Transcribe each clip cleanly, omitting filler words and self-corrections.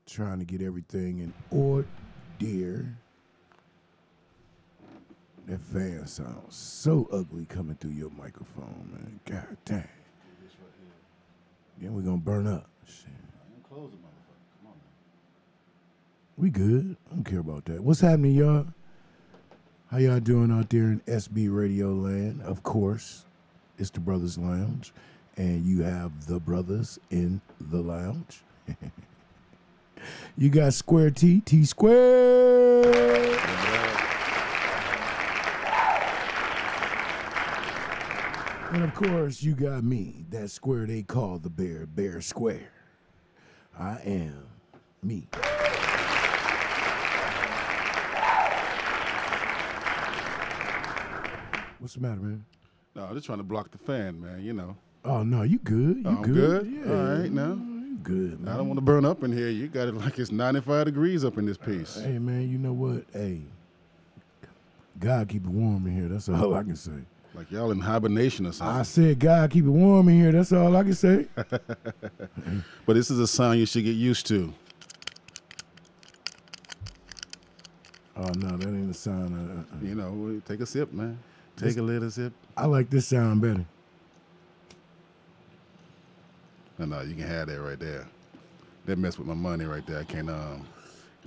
Trying to get everything in order. That fan sounds so ugly coming through your microphone, man. God dang. Yeah, we're gonna burn up. Shit. Close it, motherfucker. Come on, man. We good. I don't care about that. What's happening, y'all? How y'all doing out there in SB Radio land? Of course, it's the Brothers Lounge, and you have the brothers in the lounge. You got Square T, T Square. And of course, you got me, that square they call the bear, Bear Square. I am me. What's the matter, man? No, I'm just trying to block the fan, man, you know. Oh, no, you good. You I'm good? Yeah. All right, now. You good, man. I don't want to burn up in here. You got it like it's 95 degrees up in this piece. Hey, man, you know what? Hey, God keep it warm in here. That's all I can say. Like y'all in hibernation or something. I said, God keep it warm in here. That's all I can say. But this is a sound you should get used to. Oh, no, that ain't a sound. You know, take a sip, man. Take a little sip. I like this sound better. No, you can have that right there. That messed with my money right there. I can't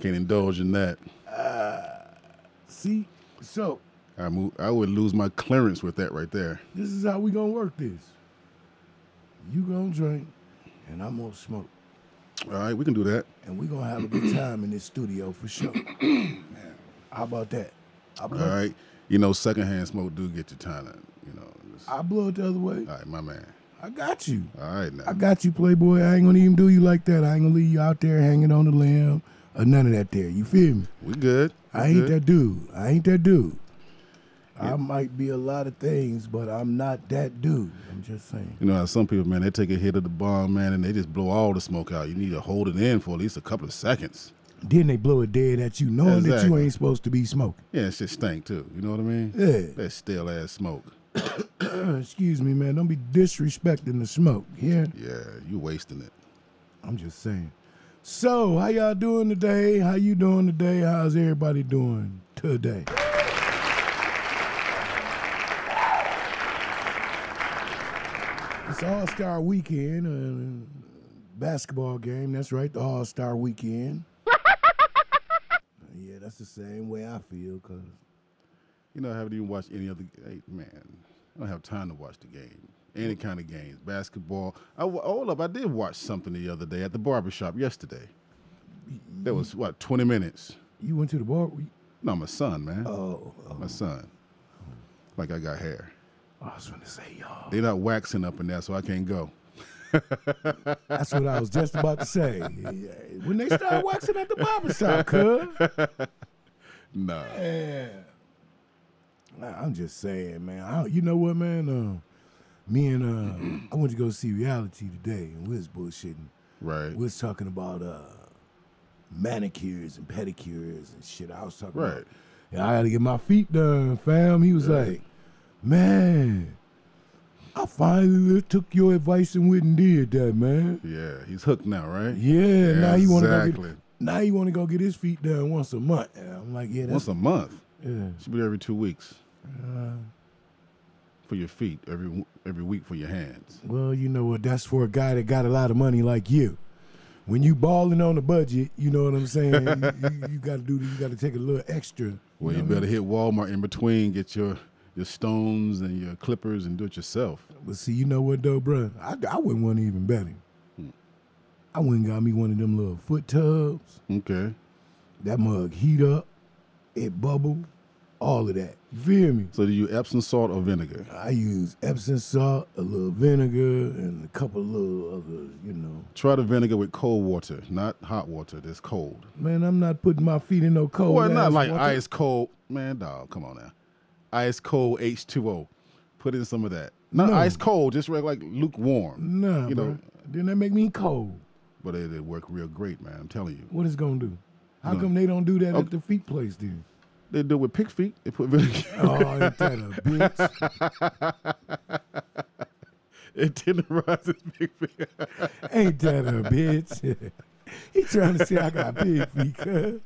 indulge in that. See? So, I would lose my clearance with that right there. this is how we gonna work this. You gonna drink, and I'm gonna smoke. All right, we can do that. And we gonna have a good time in this studio for sure. How about that? All right. You know, secondhand smoke do get you kind of, you know. I blow it the other way. All right, my man. I got you. All right, now. I got you, Playboy. I ain't gonna even do you like that. I ain't gonna leave you out there hanging on the limb or none of that there. You feel me? We good. I ain't that dude. I might be a lot of things, but I'm not that dude. I'm just saying. You know how some people, man, they take a hit of the bomb, man, and they just blow all the smoke out. You need to hold it in for at least a couple of seconds. Then they blow it dead at you, knowing that you Exactly. ain't supposed to be smoking. Yeah, it shit stink, too. You know what I mean? Yeah. That stale-ass smoke. Excuse me, man. Don't be disrespecting the smoke. Yeah. Yeah, you wasting it. I'm just saying. So, how y'all doing today? How you doing today? How's everybody doing today? It's All-Star Weekend, basketball game. That's right, the All-Star Weekend. Yeah, that's the same way I feel, because You know, I haven't even watched any other. Hey, man, I don't have time to watch the game. Any kind of games, basketball. Hold up, I did watch something the other day at the barbershop yesterday. That was, 20 minutes? you went to the bar? No, my son, man. Oh. My son. Like I got hair. I was going to say, y'all. They're not waxing up in there, so I can't go. That's what I was just about to say. When they start waxing at the barbershop, cuz. Nah. Yeah. I'm just saying, man. You know what, man? Me and I went to go see Reality today, and we was bullshitting. Right. We was talking about manicures and pedicures and shit. I was talking Right. about, I had to get my feet done, fam. He was like, man, I finally took your advice and went and did that, man. Yeah, he's hooked now, right? Yeah, now he want to go exactly. now he want to go get his feet done once a month. And I'm like, yeah, that's Once a month. yeah. Should be every 2 weeks. For your feet, every week for your hands. Well, you know what? That's for a guy that got a lot of money like you. When you balling on a budget, you know what I'm saying. you got to do. You got to take a little extra. Well, you know what I better mean? hit Walmart in between, get your stones and your clippers, and do it yourself. But see, you know what though, bro? I wouldn't want even better. I went and got me one of them little foot tubs. Okay. That mug heat up, it bubble, all of that. You feel me? So do you Epsom salt or vinegar? I use Epsom salt, a little vinegar, and a couple of little other, you know. Try the vinegar with cold water, not hot water that's cold. Man, I'm not putting my feet in no cold. Well, not like water. ice cold. Man, dog, come on now. Ice cold H2O. Put in some of that. Not No. ice cold, just like lukewarm. Nah, you bro. know. Then that make me cold. But it work real great, man. I'm telling you. What is gonna do? How No. come they don't do that Okay. at the feet place then? They do it with pig feet. They put vinegar. Oh, ain't that a bitch? It tenderizes pig feet. Ain't that a bitch? He trying to say I got big feet, cuz.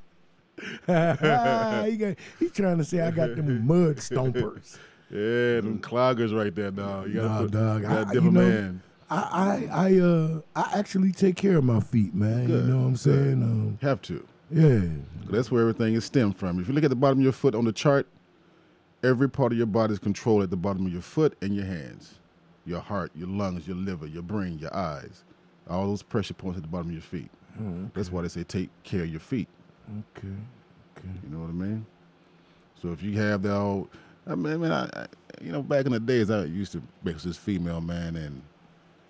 He trying to say I got them mud stompers. Yeah, them cloggers right there, dog. You gotta Dog. you gotta dip 'em in. I actually take care of my feet, man. Good, You know what I'm saying? Have to. Yeah. That's where everything is stemmed from. If you look at the bottom of your foot on the chart, every part of your body is controlled at the bottom of your foot and your hands. Your heart, your lungs, your liver, your brain, your eyes. All those pressure points at the bottom of your feet. Okay. That's why they say take care of your feet. Okay. You know what I mean? So if you have that old, back in the days, I used to make this female, man, and,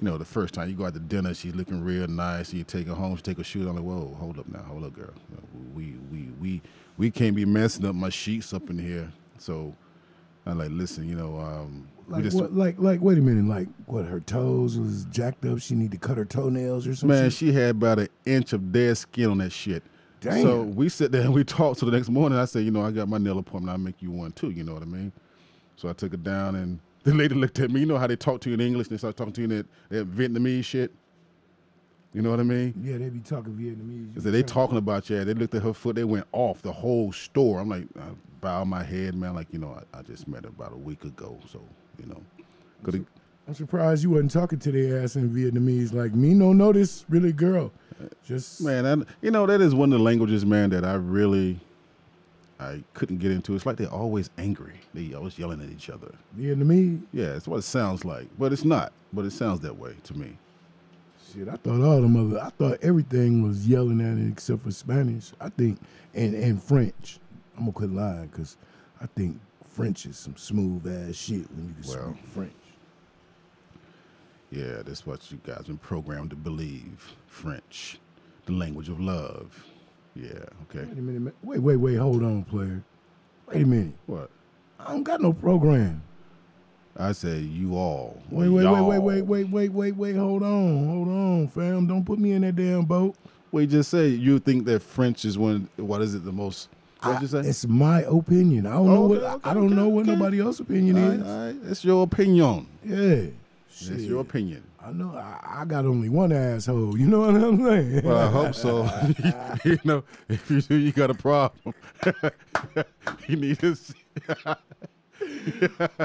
the first time you go out to dinner, she's looking real nice, you take her home, she take her shoes on, like, whoa, hold up, girl. We can't be messing up my sheets up in here. So I'm like, listen, wait a minute, like what, her toes was jacked up, she need to cut her toenails or something? Man, she had about an inch of dead skin on that shit. Damn. So we sit there and we talk. So the next morning I say, I got my nail appointment, I'll make you one too, you know what I mean? So I took her down and the lady looked at me, you know how they talk to you in English and they start talking to you in that Vietnamese shit? You know what I mean? Yeah, they be talking Vietnamese. So they talking about you. They looked at her foot, they went off the whole store. I'm like, I bow my head, man, like, I just met her about a week ago. So, I'm surprised you wasn't talking to their ass in Vietnamese like, me no know this really girl. Just man, that is one of the languages, man, that I couldn't get into. It's like they're always angry. They always yelling at each other. Vietnamese? Yeah, that's what it sounds like. But it's not. But it sounds that way to me. Shit, I thought everything was yelling at it except for Spanish. I think, and French. I'm gonna quit lying because I think French is some smooth ass shit when you can speak French. Yeah, that's what you guys been programmed to believe. French, the language of love. Yeah, okay. Wait a minute. Wait, hold on, player. Wait a minute. What? I don't got no program. I said you all. Wait, hold on, fam. Don't put me in that damn boat. Well, you just say you think that French is the most, what did you say? It's my opinion. I don't know what nobody else's opinion is. All right. It's your opinion. Yeah. Shit. It's your opinion. I know I got only one asshole. You know what I'm saying? Well, I hope so. If you do, you got a problem. You need to see.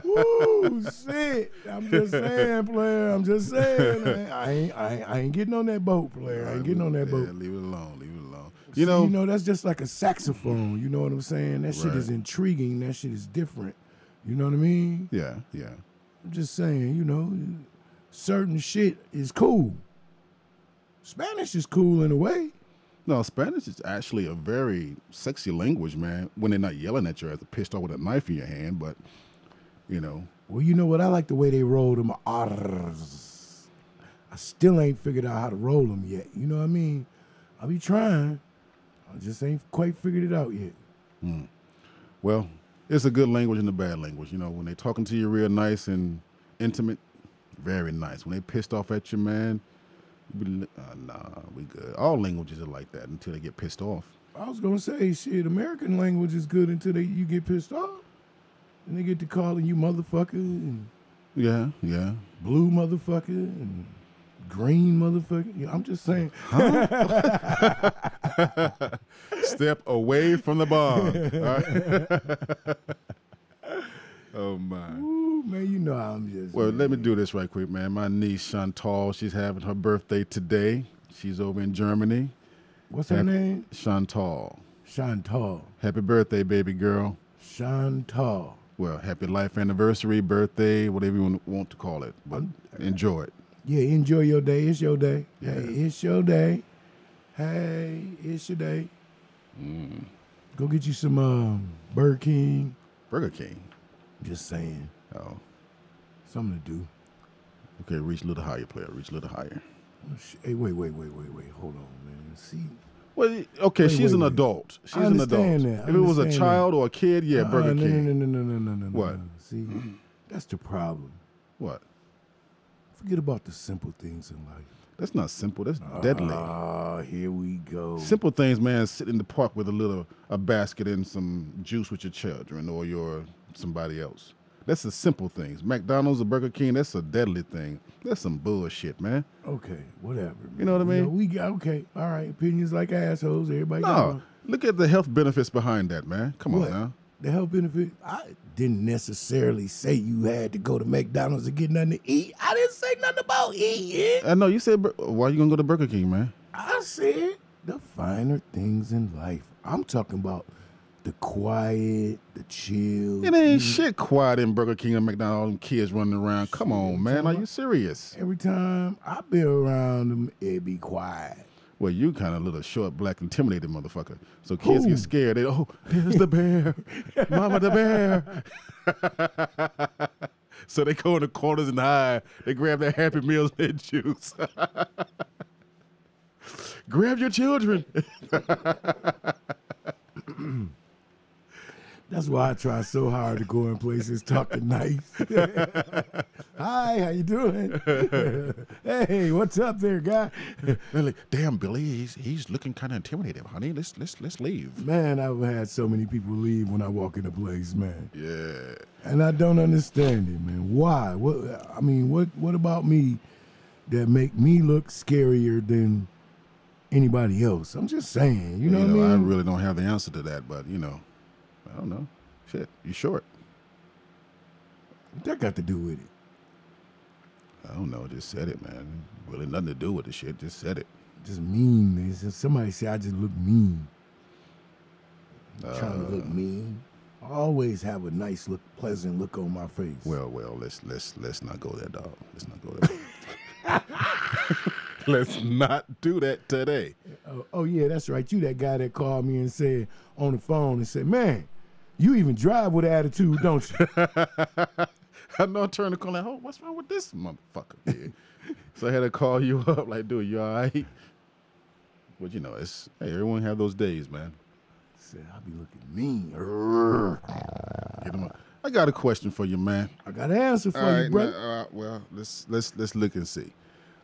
Ooh, shit. I'm just saying, player. I'm just saying. Man. I ain't getting on that boat, player. I ain't getting on that boat. Leave it alone. Leave it alone. You know, that's just like a saxophone. You know what I'm saying? That shit is intriguing. That shit is different. You know what I mean? Yeah. I'm just saying, certain shit is cool. Spanish is cool in a way. No, Spanish is actually a very sexy language, man, when they're not yelling at you as a pissed off with a knife in your hand, but, Well, you know what? I like the way they roll them R's. I still ain't figured out how to roll them yet. You know what I mean? I be trying. I just ain't quite figured it out yet. Well, it's a good language and a bad language. When they talking to you real nice and intimate, very nice. When they pissed off at you, man, nah, we good. All languages are like that until they get pissed off. I was gonna say, shit, American language is good until you get pissed off. And they get to calling you motherfucker and Yeah. blue motherfucker and green motherfucker. Yeah, I'm just saying. Huh? Step away from the bar. Oh, my. Ooh, man, I'm just... Well, let me do this right quick, man. My niece, Chantal, she's having her birthday today. She's over in Germany. What's her name? Chantal. Chantal. Happy birthday, baby girl. Chantal. Well, happy life anniversary, birthday, whatever you want to call it. But enjoy it. Yeah, enjoy your day. It's your day. Yeah. Hey, it's your day. Hey, it's your day. Go get you some Burger King. Burger King. Just saying. Oh. Something to do. Okay, reach a little higher, player. Reach a little higher. Hey, wait. Hold on, man. See? Well, okay, she's an adult. She's an adult. If it was a child or a kid, yeah, Burger King. No. What? See? That's the problem. What? Forget about the simple things in life. That's not simple. That's deadly. Here we go. Simple things, man. Sit in the park with a basket and some juice with your children or somebody else. That's the simple things. McDonald's or Burger King, that's a deadly thing. That's some bullshit, man. Okay, whatever. You know what I mean? We got okay. All right, opinions like assholes. Everybody got No, one. look at the health benefits behind that, man. Come What? on now. The health benefit. I didn't necessarily say you had to go to McDonald's to get nothing to eat. I didn't say nothing about eating. I know you said, why you gonna go to Burger King, man? I said the finer things in life. I'm talking about the quiet, the chill. It ain't shit quiet in Burger King and McDonald's. All them kids running around. Come on, man. Are you serious? Every time I be around them, it be quiet. Well, you kind of little short, black, intimidated motherfucker. So kids Who? get scared. They, oh, there's the bear. Mama the bear. So they go in the corners and hide. They grab their Happy Meals and juice. Grab your children. That's why I try so hard to go in places talking nice. Hi, how you doing? Hey, what's up there, guy? They're like, damn, Billy, he's looking kind of intimidating, honey. Let's leave. Man, I've had so many people leave when I walk in a place, man. Yeah. And I don't understand it, man. Why? What about me that make me look scarier than anybody else? I'm just saying, you know what I mean? I really don't have the answer to that, but I don't know. Shit, you short. What that got to do with it? I don't know. Just said it, man. Really nothing to do with the shit. Just said it. Just mean. Somebody say I just look mean. Trying to look mean. I always have a nice look, pleasant look on my face. Well, let's not go there, dog. Let's not go there. Let's not do that today. Oh yeah, that's right. You that guy that called me and said on the phone and said, "Man, you even drive with attitude, don't you?" I know. I turned the corner. Like, oh, what's wrong with this motherfucker? Yeah. So I had to call you up, like, dude, you all right? But it's everyone have those days, man. Said I be looking mean. Get 'em up. I got a question for you, man. I got an answer for you, brother. Well, let's look and see.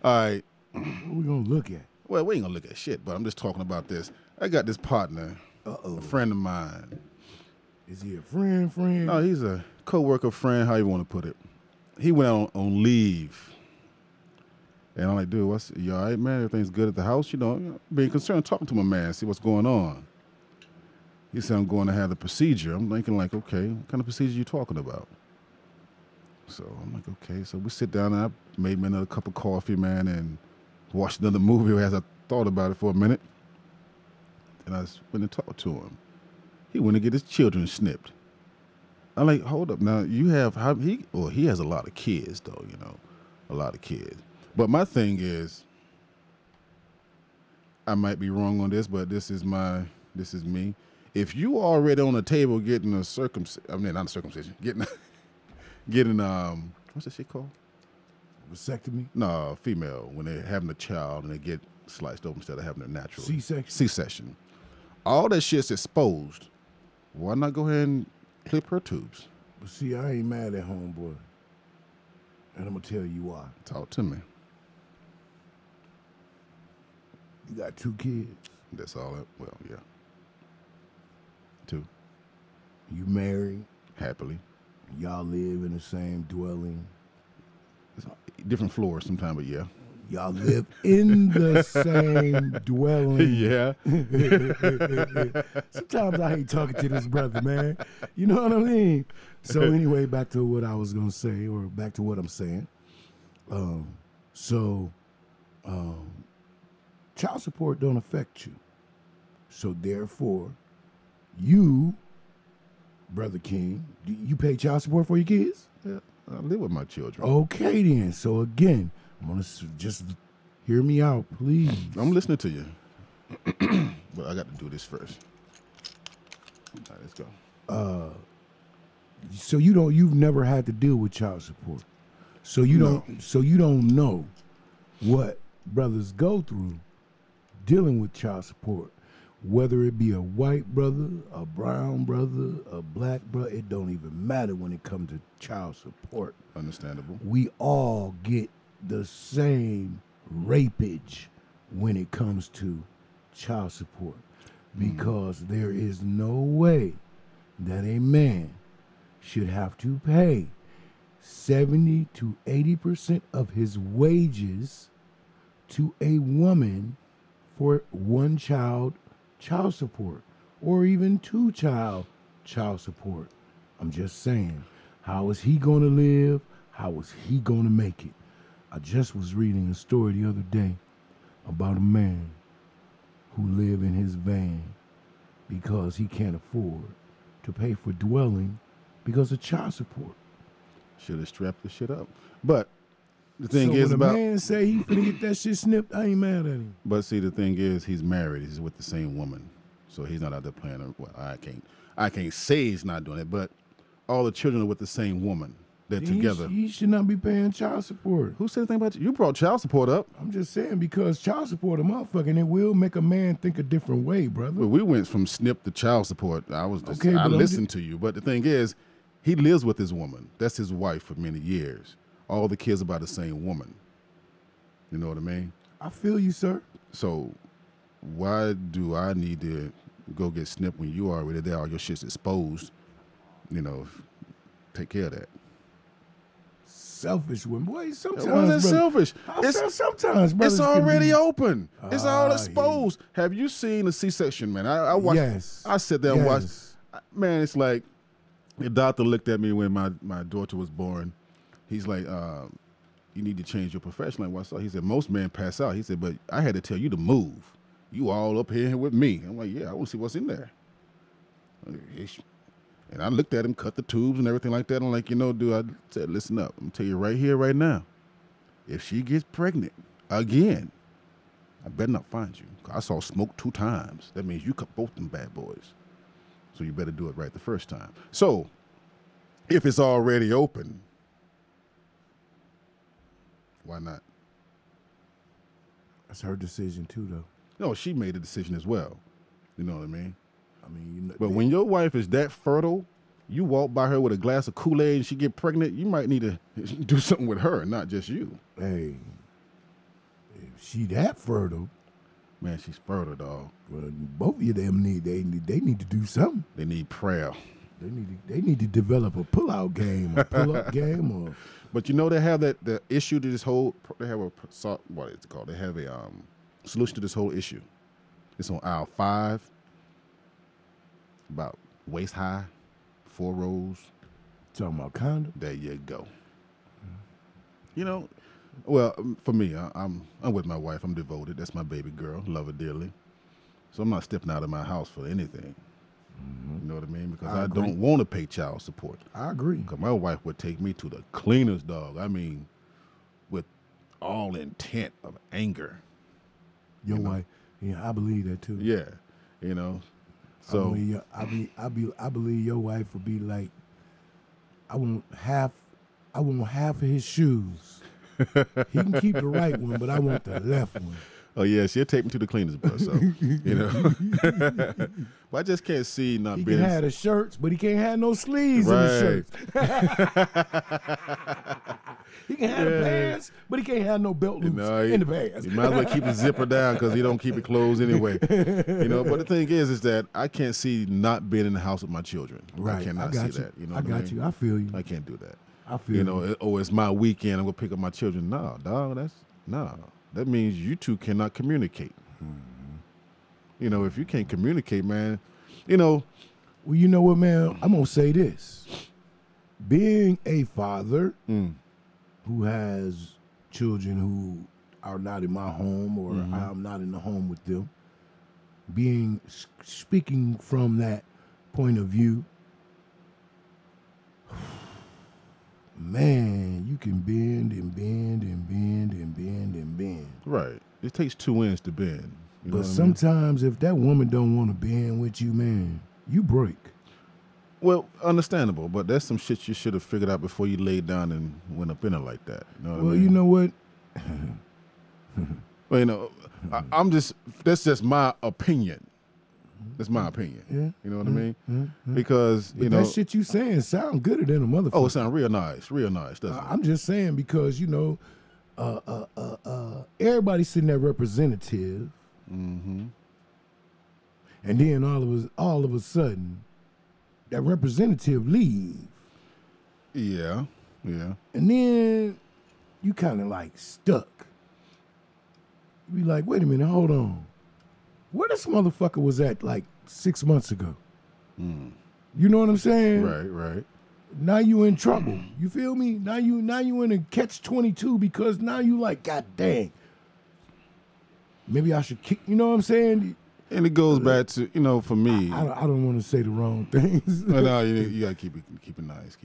All right. What we gonna look at? Well, we ain't gonna look at shit, but I'm just talking about this. I got this partner, a friend of mine. Is he a friend? No, he's a co-worker friend, how you want to put it. He went on leave. And I'm like, dude, you all right, man? Everything's good at the house? Being concerned, talking to my man, see what's going on. He said, I'm going to have the procedure. I'm thinking like, okay, what kind of procedure you talking about? So I'm like, okay. So we sit down and I made me another cup of coffee, man, and watched another movie as I thought about it for a minute. And I went and talked to him. He went to get his children snipped. I'm like, hold up. Now, he has a lot of kids, though, a lot of kids. But my thing is, I might be wrong on this, but this is me. If you already on the table getting not a circumcision, getting what's that shit called? Vasectomy? No, female, when they're having a child and they get sliced open instead of having a natural C-section. All that shit's exposed. Why not go ahead and clip her tubes? But see, I ain't mad at homeboy. And I'm gonna tell you why. Talk to me. You got 2 kids. That's all. Well, yeah. 2. You married. Happily. Y'all live in the same dwelling. Different floors sometimes, but yeah. Y'all live in the same dwelling. Yeah. Sometimes I hate talking to this brother, man. You know what I mean? So anyway, back to what I was going to say, or back to what I'm saying. Child support don't affect you. So therefore, you, Brother King, do you pay child support for your kids? Yeah, I live with my children. Okay then. So again, I'm going to just hear me out, please. I'm listening to you. But I got to do this first. All right, let's go. So you've never had to deal with child support. So you don't know what brothers go through dealing with child support. Whether it be a white brother, a brown brother, a black brother, it don't even matter when it comes to child support. Understandable. We all get the same rapage when it comes to child support, because there is no way that a man should have to pay 70 to 80% of his wages to a woman for one child support or even two-child child support. I'm just saying, how is he going to live? How is he going to make it? I just was reading a story the other day about a man who lived in his van because he can't afford to pay for dwelling because of child support. Should have strapped the shit up. But the thing So is when about a man say he finna get that shit snipped, I ain't mad at him. But see, the thing is, he's married. He's with the same woman, so he's not out there playing. Well, I can't say he's not doing it, but all the children are with the same woman. They're together. He should not be paying child support. Who said anything about you? You brought child support up. I'm just saying because child support a motherfucking it will make a man think a different way, brother. Well, we went from SNP to child support. I but listened to you, but the thing is, he lives with his woman. That's his wife for many years. All the kids are by the same woman. You know what I mean? I feel you, sir. So why do I need to go get SNP when you are already there? All your shit's exposed. You know, take care of that. Selfish one, boy. Sometimes Why is that selfish? Sometimes, it's already open. It's all Ah, exposed. Yeah. Have you seen the C-section, man? I watched. Yes. I sit there and watch. Man, it's like the doctor looked at me when my daughter was born. He's like, you need to change your profession. Like, what's up? He said, most men pass out. He said, but I had to tell you to move. You all up here with me. I'm like, yeah, I want to see what's in there. And I looked at him, cut the tubes and everything like that. I'm like, dude, I said, listen up. I'm going to tell you right here, right now. If she gets pregnant again, I better not find you. I saw smoke 2 times. That means you cut both them bad boys. So you better do it right the first time. So if it's already open, why not? That's her decision too, though. No, she made a decision as well. You know what I mean? But they, when your wife is that fertile, you walk by her with a glass of Kool-Aid and she get pregnant, you might need to do something with her, not just you. Hey, if she that fertile, man, she's fertile, dog. Well, both of them need to do something. They need prayer. They need to develop a pull-out game, a pull-up game, or. But they have the issue to this whole. They have what is it called? They have a solution to this whole issue. It's on aisle 5. About waist high, 4 rows. Talking about condom? There you go. Well, for me, I'm with my wife. I'm devoted. That's my baby girl. Love her dearly. So I'm not stepping out of my house for anything. Mm-hmm. You know what I mean? Because I don't want to pay child support. I agree. Because my wife would take me to the cleaners, dog. I mean, with all intent of anger. Your wife, yeah, I believe that too. Yeah, So I believe your wife would be like, I want half of his shoes. He can keep the right one, but I want the left one. Oh yeah, she'll take me to the cleaners, bro. So but I just can't see not he being. He can have the shirts, but he can't have no sleeves in the shirts. He can have the pants, but he can't have no belt loops in the pants. You might as well keep the zipper down because he don't keep it closed anyway. But the thing is that I can't see not being in the house with my children. Right. I cannot see that. I got you. I feel you. I can't do that. I feel you. It's my weekend. I'm gonna pick up my children. No, dog. That means you two cannot communicate. Mm-hmm. If you can't communicate, man, Well, you know what, man? I'm gonna say this. Being a father who has children who are not in my home or I'm not in the home with them, speaking from that point of view, man, you can bend and bend and bend and bend and bend. Right. It takes 2 ends to bend. But sometimes if that woman don't want to bend with you, man, you break. Well, understandable, but that's some shit you should have figured out before you laid down and went up in her like that. You know what I mean? You know what? Well, that's just my opinion. That's my opinion. Yeah. You know what I mean? Because, that shit you saying sound gooder than a motherfucker. Oh, it sound real nice, doesn't it? I'm just saying because, everybody's sitting there representative. Mm-hmm. And then all of a sudden, that representative leave. Yeah, yeah. And then you kind of like stuck. You be like, wait a minute, hold on. Where this motherfucker was at like 6 months ago? You know what I'm saying? Right, right. Now you in trouble. You feel me? Now you in a catch-22 because now you like, God dang. Maybe I should kick. You know what I'm saying? And it goes back to, for me. I don't want to say the wrong things. No, you gotta keep it nice,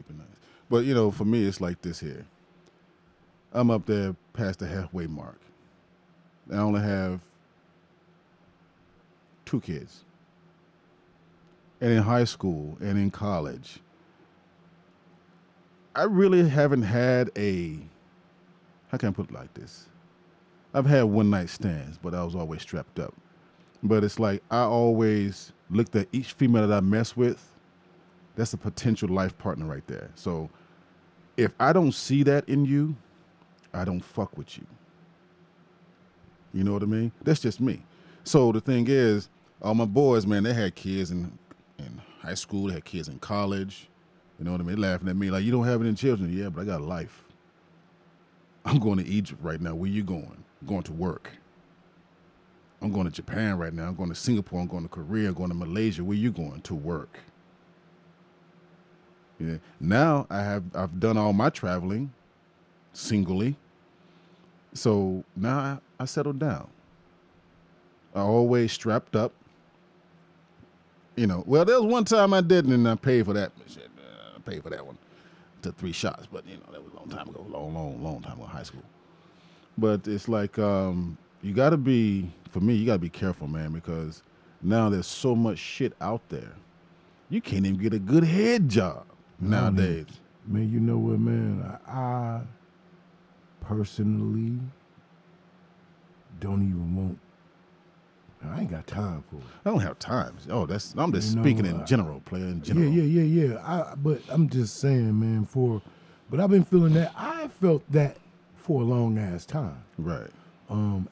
But for me, it's like this here. I'm up there past the halfway mark. I only have 2 kids. And in high school and in college, I really haven't had how can I put it like this? I've had one-night stands, but I was always strapped up. But it's like I always looked at each female that I mess with, that's a potential life partner right there. So if I don't see that in you, I don't fuck with you. You know what I mean? That's just me. So the thing is, all my boys, man, they had kids in high school, they had kids in college. You know what I mean? Laughing at me like, you don't have any children. Yeah, but I got a life. I'm going to Egypt right now. Where you going? I'm going to work. I'm going to Japan right now. I'm going to Singapore. I'm going to Korea. I'm going to Malaysia. Where you going? To work. Yeah. Now I've done all my traveling singly. So now I settled down. I always strapped up. Well, there was one time I didn't, and I paid for that. I paid for that one. Took 3 shots, but that was a long time ago. Long time ago, high school. But it's like you got to be careful, man, because now there's so much shit out there. You can't even get a good head job nowadays. Man, you know what, man? I personally don't even want. I ain't got time for it. I don't have time. I'm just speaking in general, player in general. Yeah. But I'm just saying, man. But I've been feeling that. I felt that for a long ass time. Right.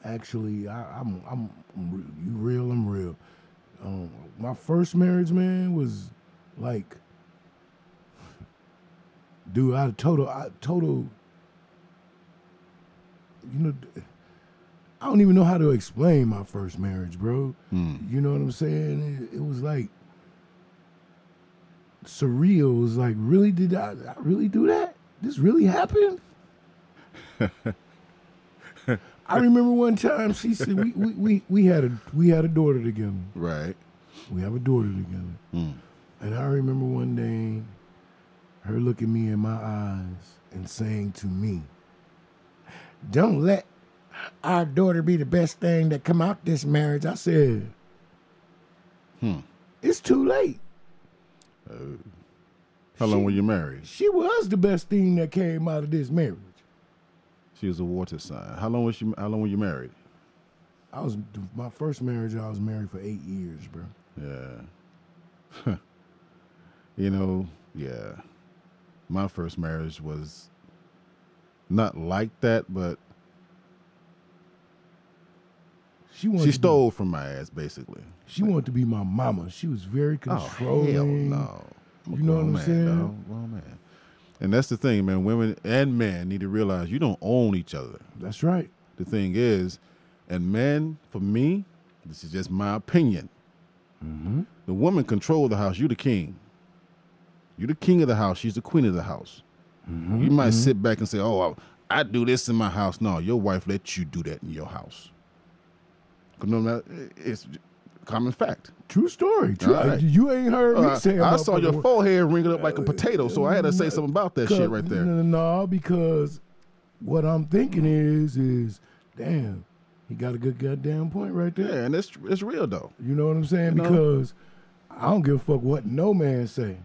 Actually, I'm you real. I'm real. My first marriage, man, was like, dude, I total. I don't even know how to explain my first marriage, bro. You know what I'm saying? It was like surreal. It was like, really? Did I really do that? This really happened? I remember one time she said we had a daughter together. Right. We have a daughter together. And I remember one day her looking me in my eyes and saying to me, "Don't let our daughter be the best thing that come out this marriage." I said, it's too late. How long were you married? She was the best thing that came out of this marriage. She was a water sign. How long were you married? My first marriage, I was married for 8 years, bro. Yeah. Yeah. My first marriage was not like that, but she stole from my ass, basically. She wanted to be my mama. She was very controlling. Oh, hell no. You know what I'm saying? Grown man. And that's the thing, man. Women and men need to realize you don't own each other. That's right. The thing is, and men, for me, this is just my opinion. The woman controls the house. You the king. You the king of the house. She's the queen of the house. You might sit back and say, "Oh, I do this in my house." No, your wife lets you do that in your house. It's common fact. True story. True. Right. You ain't heard me say. I saw your forehead wrinkled up like a potato, so I had to say something about that shit right there. No, because what I'm thinking is, damn, he got a good goddamn point right there. Yeah, and it's real though. You know what I'm saying? Because I don't give a fuck what no man say.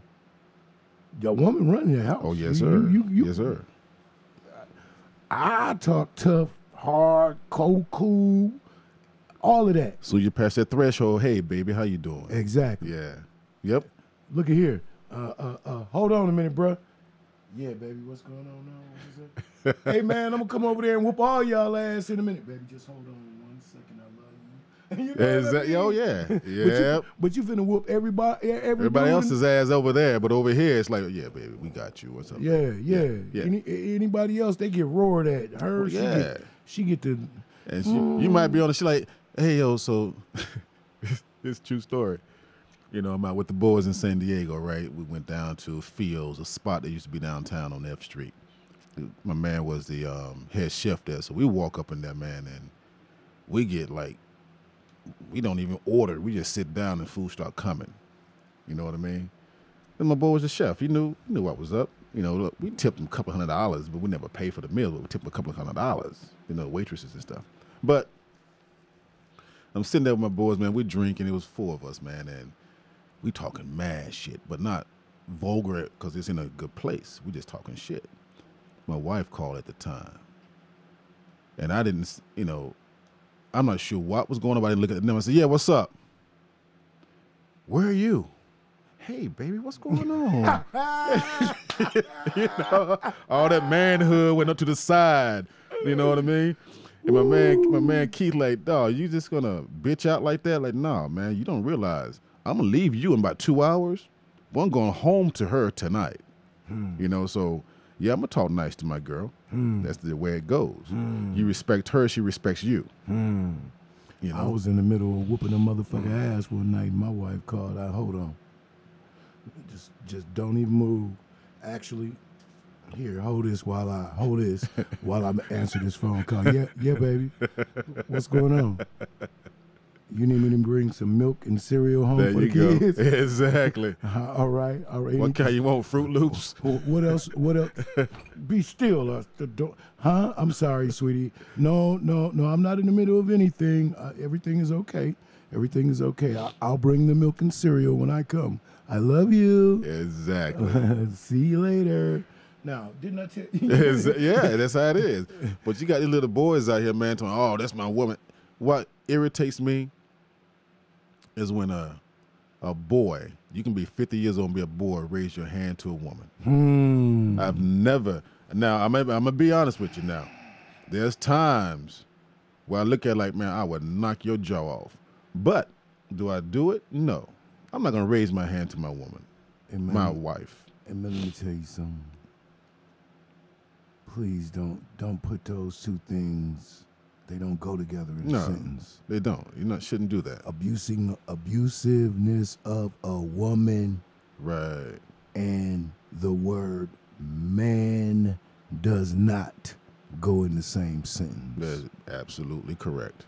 Your woman running your house. Oh yes, sir. Yes, sir. I talk tough, hard, cool. All of that. So you pass that threshold. Hey, baby, how you doing? Exactly. Yeah. Yep. Look at here. Hold on a minute, bruh. Yeah, baby, what's going on now? What is it? Hey, man, I'm going to come over there and whoop all y'all ass in a minute. Baby, just hold on 1 second. I love you. You know what I mean? Oh yeah, yeah. But you finna whoop Everybody else's ass over there, but over here it's like, yeah, baby, we got you. What's up? Yeah. Yeah. Anybody else, they get roared at. Her, Well, she get the. And you might be on the, she like, hey, yo, so it's a true story. You know, I'm out with the boys in San Diego, right? We went down to Fields, a spot that used to be downtown on F Street. My man was the head chef there. So we walk up in there, man, and we get like, we don't even order. We just sit down and food start coming. You know what I mean? Then my boy was the chef. He knew what was up. You know, look, we tipped him a couple $100, but we never pay for the meal. But we tipped him a couple of $100, you know, waitresses and stuff. But I'm sitting there with my boys, man. We're drinking. It was 4 of us, man, and we talking mad shit, but not vulgar because it's in a good place. We just talking shit. My wife called at the time, and I didn't, you know, I'm not sure what was going on. I didn't look at the number. I said, yeah, what's up? Where are you? Hey, baby, what's going on? You know, all that manhood went up to the side. You know what I mean? And my man Keith like, dog, you just gonna bitch out like that? Like, nah, man, you don't realize I'm gonna leave you in about 2 hours. But I'm going home to her tonight. You know, so yeah, I'm gonna talk nice to my girl. That's the way it goes. You respect her, she respects you. You know? I was in the middle of whooping a motherfucker ass one night. My wife called out, hold on. Just don't even move. Actually, here, hold this while I answer this phone call. Yeah, baby. What's going on? You need me to bring some milk and cereal home for the kids? Exactly. All right. What kind you want? Fruit Loops? What else? Be still. Huh? I'm sorry, sweetie. No. I'm not in the middle of anything. Everything is okay. Everything is okay. I'll bring the milk and cereal when I come. I love you. Exactly. See you later. Now, didn't I tell you? Yeah, that's how it is. But you got these little boys out here, man, talking, oh, that's my woman. What irritates me is when a boy, you can be 50 years old and be a boy, raise your hand to a woman. I've never, now I'm going to be honest with you now. There's times where I look at it like, man, I would knock your jaw off. But do I do it? No. I'm not going to raise my hand to my woman, my wife. And let me tell you something. Please don't put those two things. They don't go together in a sentence. They don't. Shouldn't do that. Abusiveness of a woman. Right. And the word man does not go in the same sentence. That's absolutely correct.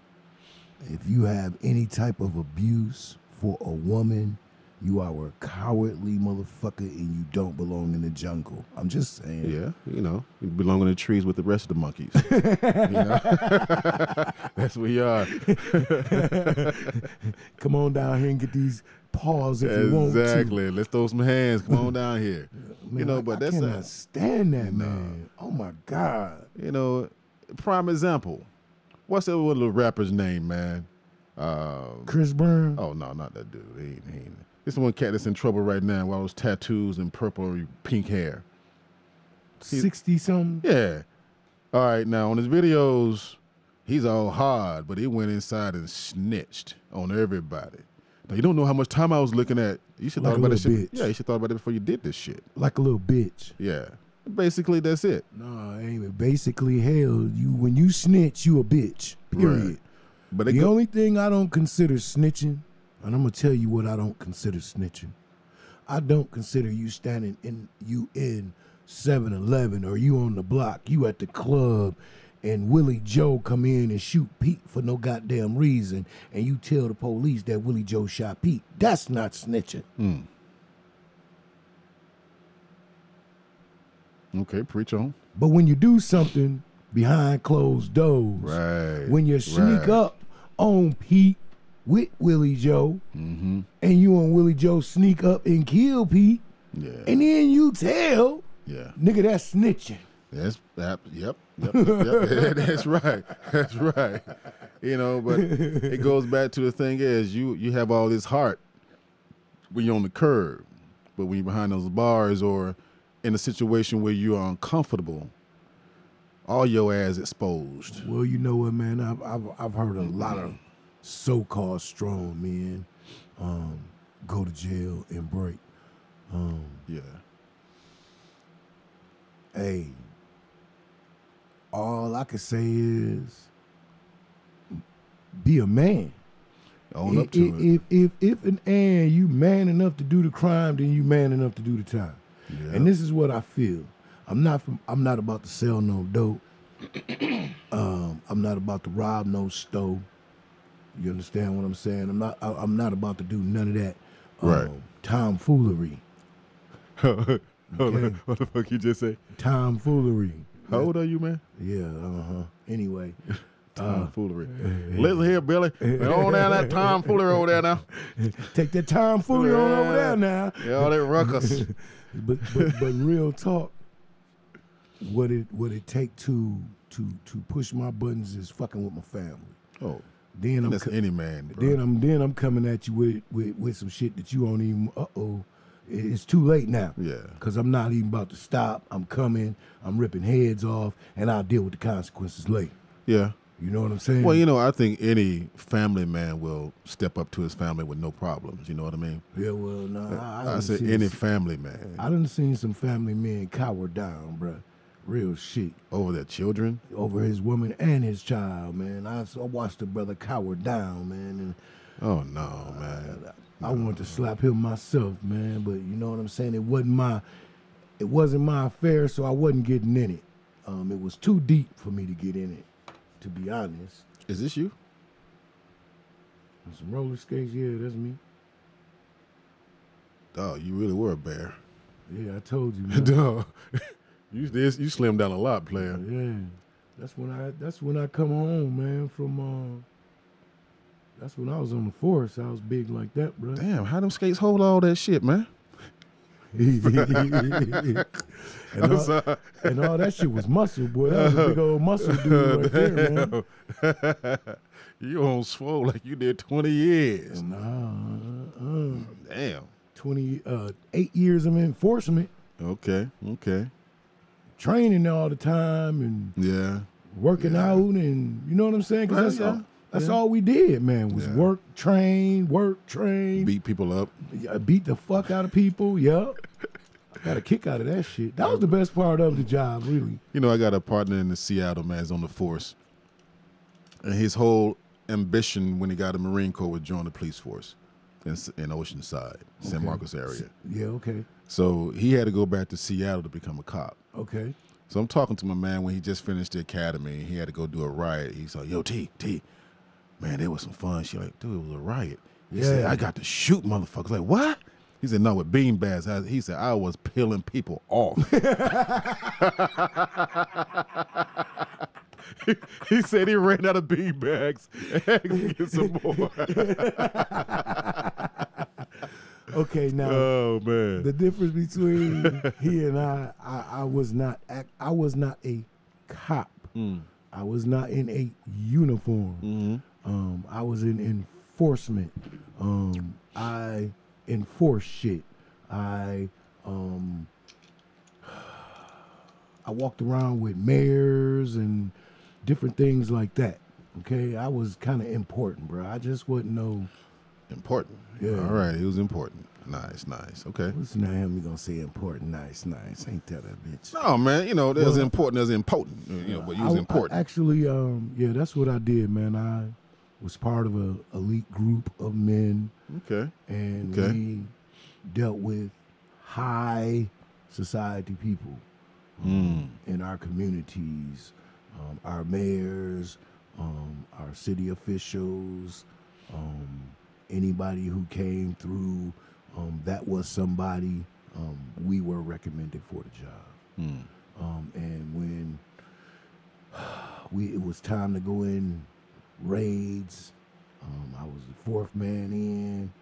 If you have any type of abuse for a woman, you are a cowardly motherfucker and you don't belong in the jungle. I'm just saying. Yeah, you belong in the trees with the rest of the monkeys. That's where you are. Come on down here and get these paws if you want to. Exactly. Let's throw some hands. Come on down here. Man, but I cannot stand that, man. Oh, my God. Prime example. What's that little rapper's name, man? Chris Brown? Oh, no, not that dude. He ain't. This one cat that's in trouble right now with all those tattoos and purple or pink hair. 60-something? Yeah. All right, now on his videos, he's all hard, but he went inside and snitched on everybody. Now, you don't know how much time I was looking at. You should thought about this shit. Yeah, you should thought about it before you did this shit. Like a little bitch. Yeah. Basically, that's it. No, ain't basically, hell, when you snitch, you a bitch. Period. Right. But the only thing I don't consider snitching, and I'm going to tell you what I don't consider snitching. I don't consider you standing in 7-Eleven or you on the block, you at the club, and Willie Joe come in and shoot Pete for no goddamn reason, and you tell the police that Willie Joe shot Pete. That's not snitching. Okay, preach on. But when you do something behind closed doors, right? When you sneak up on Pete with Willie Joe, and you and Willie Joe sneak up and kill Pete, and then you tell, nigga, that's snitching. Yep. That's right. That's right. But it goes back to the thing is you have all this heart when you're on the curb, but when you're behind those bars or in a situation where you are uncomfortable, all your ass exposed. Well, you know what, man? I've heard a lot of so-called strong men go to jail and break. Yeah. Hey, all I can say is be a man. Own up to it. If and you man enough to do the crime, then you man enough to do the time. Yeah. And this is what I feel. I'm not about to sell no dope. I'm not about to rob no stove. You understand what I'm saying? I'm not about to do none of that Right. tomfoolery. Hold Okay. on. What the fuck you just say? Tomfoolery. How old are you, man? Yeah, Anyway. Tomfoolery. Listen here, Billy. On down that tomfoolery over there now. Take that tomfoolery on over there now. Yeah, all that ruckus. but real talk, what it take to push my buttons is fucking with my family. Oh, Then that's any man, bro. then I'm coming at you with some shit that you won't even. It's too late now. Yeah. Because I'm not even about to stop. I'm coming. I'm ripping heads off, and I'll deal with the consequences later. Yeah. You know what I'm saying? Well, you know, I think any family man will step up to his family with no problems. You know what I mean? Yeah, well, no. I said any family man. I done seen some family men cower down, bruh. Real shit. Over their children? Over his woman and his child, man. I watched the brother cower down, man. And Oh, no, man. I wanted to slap him myself, man. But you know what I'm saying? It wasn't my affair, so I wasn't getting in it. It was too deep for me to get in it, to be honest. Is this you? Some roller skates, yeah, that's me. Oh, you really were a bear. Yeah, I told you, man. Dog. You slimmed down a lot, player. Yeah, that's when I come home, man. From that's when I was on the force. I was big like that, bro. Damn, how them skates hold all that shit, man? and all that shit was muscle, boy. That was a big old muscle dude right there, man. You on swole like you did 20 years. Nah, Damn. 28 years of enforcement, Okay. training all the time, and Yeah. working out, and you know what I'm saying? 'Cause that's Yeah. all we did, man. Was Yeah. work, train. Beat people up. Beat the fuck out of people. Yup. I got a kick out of that shit. That was the best part of the job, really. You know, I got a partner in the Seattle, man, he's on the force. And his whole ambition when he got a Marine Corps was join the police force in Oceanside, San Okay. Marcos area. Yeah, okay. So he had to go back to Seattle to become a cop. Okay. So I'm talking to my man when he just finished the academy. He had to go do a riot. He's like, yo, T, man, there was some fun. She like, dude, it was a riot. He said, I got to shoot motherfuckers. Like, what? He said, no, with beanbags. He said, I was peeling people off. He said he ran out of beanbags and had to get some more. Okay, now Oh, man. the difference between he and I was not a cop. I was not in a uniform. I was in enforcement. I enforce shit. I walked around with mayors and different things like that. Okay, I was kind of important, bro. I just wasn't no. Important. Yeah. All right, he was important. Nice. Okay. Listen to him, you gonna say important, nice. Ain't that a bitch? No, man, you know, there's important, there's important. You know, but he was important. Actually, yeah, that's what I did, man. I was part of a elite group of men, Okay. and Okay. we dealt with high society people in our communities, our mayors, our city officials, anybody who came through. That was somebody we were recommended for the job. And when it was time to go in raids, I was the fourth man in.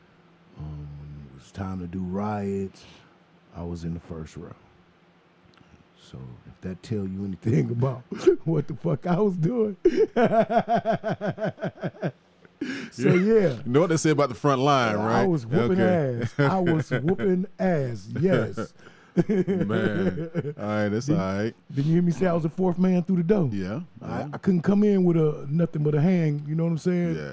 When it was time to do riots, I was in the first row. So if that tell you anything about what the fuck I was doing. So yeah. You know what they say about the front line, right? I was whooping ass. I was whooping ass, yes. Man. All right, that's all right. Did you hear me say I was the fourth man through the door? Yeah. I couldn't come in with nothing but a hand, you know what I'm saying? Yeah.